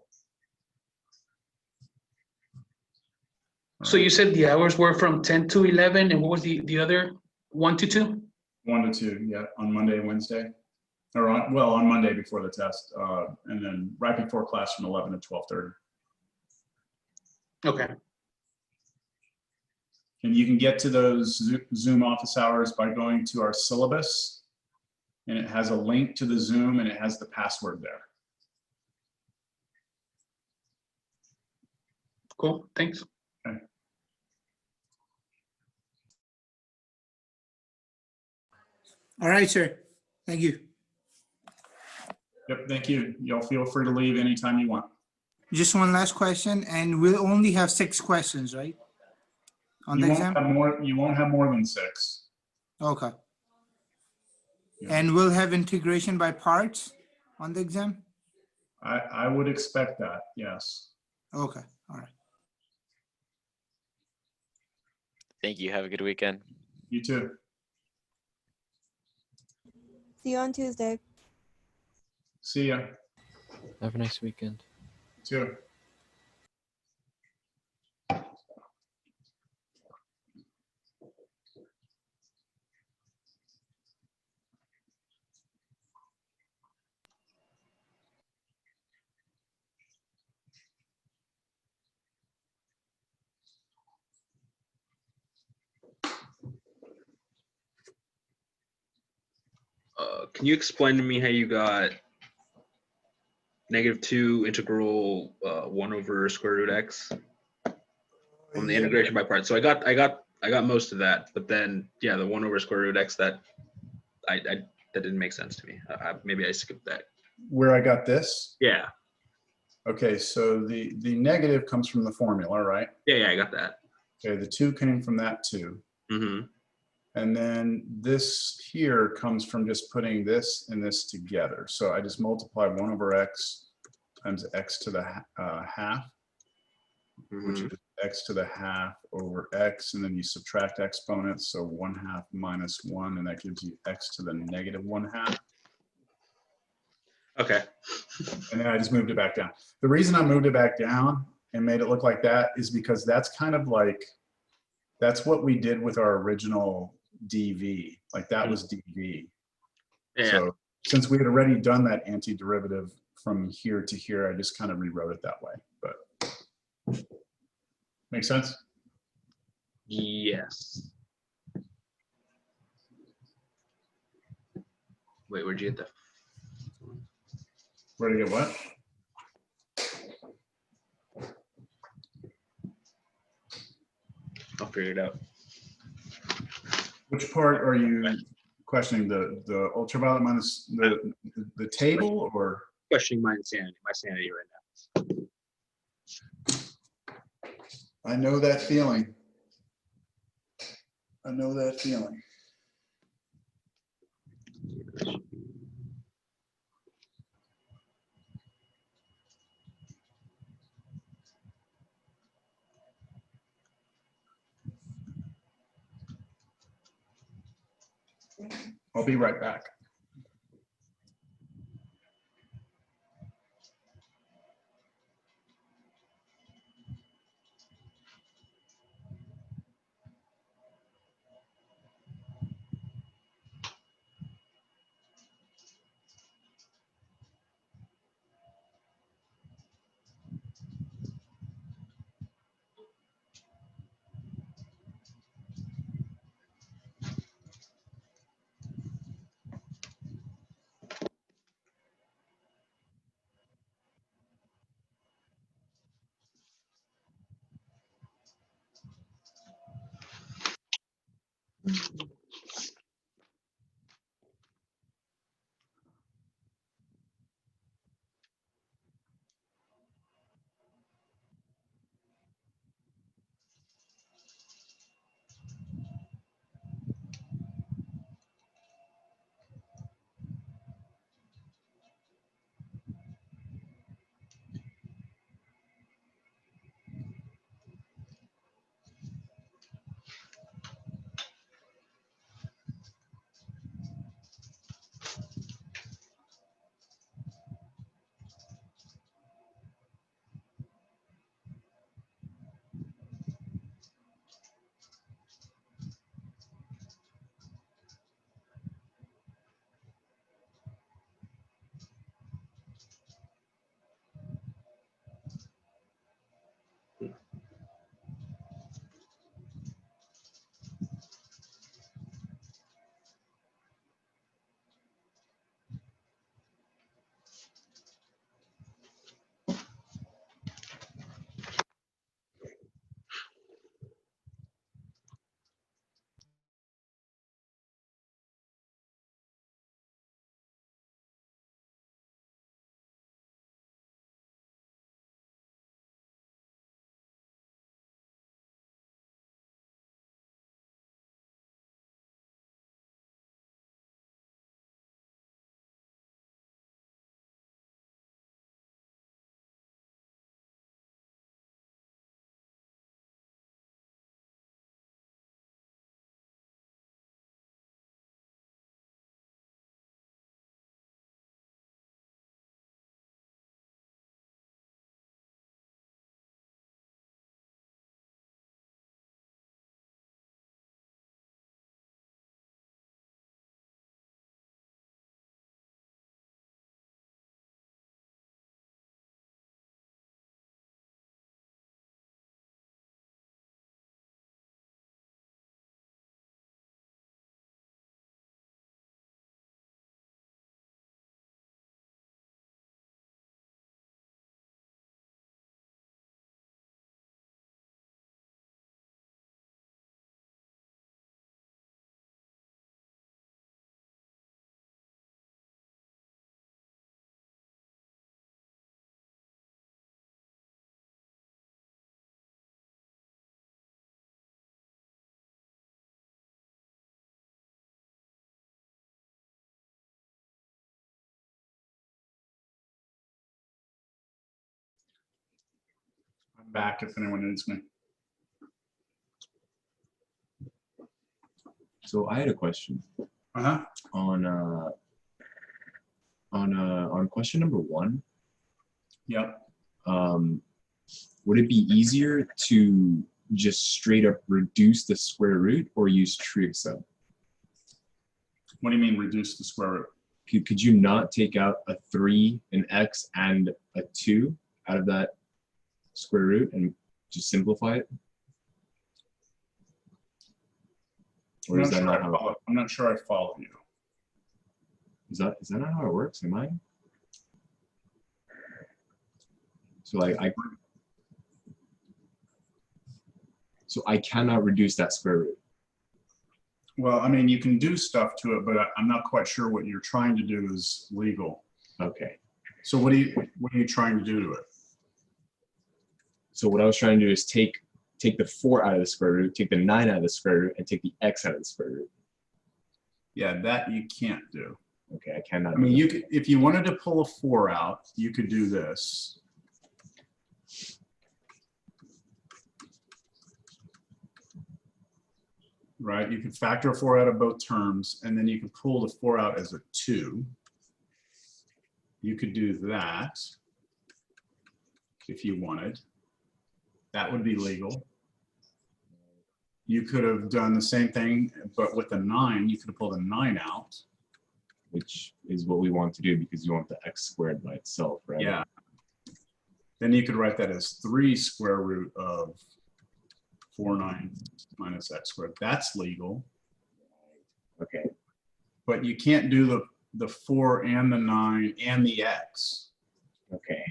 So you said the hours were from 10 to 11, and what was the other 1 to 2? 1 to 2, yeah, on Monday and Wednesday. Or on, well, on Monday before the test, and then right before class from 11 to 12:30. Okay. And you can get to those Zoom office hours by going to our syllabus, and it has a link to the Zoom and it has the password there. Cool. Thanks. All right, sir. Thank you. Yep, thank you. Y'all feel free to leave anytime you want. Just one last question, and we'll only have 6 questions, right? On the You won't exam? have more, you won't have more than 6. Okay. Yeah. And we'll have integration by parts on the exam? I would expect that, yes. Okay, all right. Thank you. Have a good weekend. You too. See you on Tuesday. See ya. Have a nice weekend. You too. Can you explain to me how you got -2 integral 1 over square root x from the integration by parts? So I got most of that, but then yeah, the 1 over square root x, that that didn't make sense to me. Maybe I skipped that. Where I got this? Yeah, Okay, so the negative comes from the formula, right? yeah, I got that. Okay, the 2 came from that too. Mm-hmm. And then this here comes from just putting this and this together. So I just multiply 1 over x times x to the half, which is x to the half over x, and then you subtract exponents, so 1/2 minus 1, and that gives you x to the -1/2. Okay. And then I just moved it back down. The reason I moved it back down and made it look like that is because that's kind of like, that's what we did with our original DV. Like that was DV. Yeah. So since we had already done that antiderivative from here to here, I just kind of rewrote it that way. But make sense? Yes. Wait, where'd you get that? Where to get what? I'll figure it out. Which part are you questioning? The ultraviolet minus the table, or? Questioning my sanity right now. I know that feeling. I know that feeling. I'll be right back. I'm back if anyone needs me. So I had a question Uh-huh. on question number 1. Yep. Would it be easier to just straight up reduce the square root or use trig sub? What do you mean reduce the square root? Could you not take out a 3, an x, and a 2 out of that square root and just simplify it? Or is that not how? I'm not sure I follow you. Is that not how it works? Am I? So like I cannot reduce that square root. Well, I mean, you can do stuff to it, but I'm not quite sure what you're trying to do is legal. Okay. So what are you trying to do to it? So what I was trying to do is take the 4 out of the square root, take the 9 out of the square root, and take the x out of the square root. Yeah, that you can't do. Okay, I cannot. I mean, you could, if you wanted to pull a 4 out, you could do this. Right, you could factor a 4 out of both terms, and then you could pull the 4 out as a 2. You could do that if you wanted. That would be legal. You could have done the same thing, but with the 9, you could have pulled a 9 out. Which is what we want to do because you want the x squared by itself, right? Yeah. Then you could write that as 3 square root of 4/9 minus x squared. That's legal. Okay. But you can't do the 4 and the 9 and the x. Okay.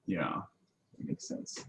Yeah. That makes sense.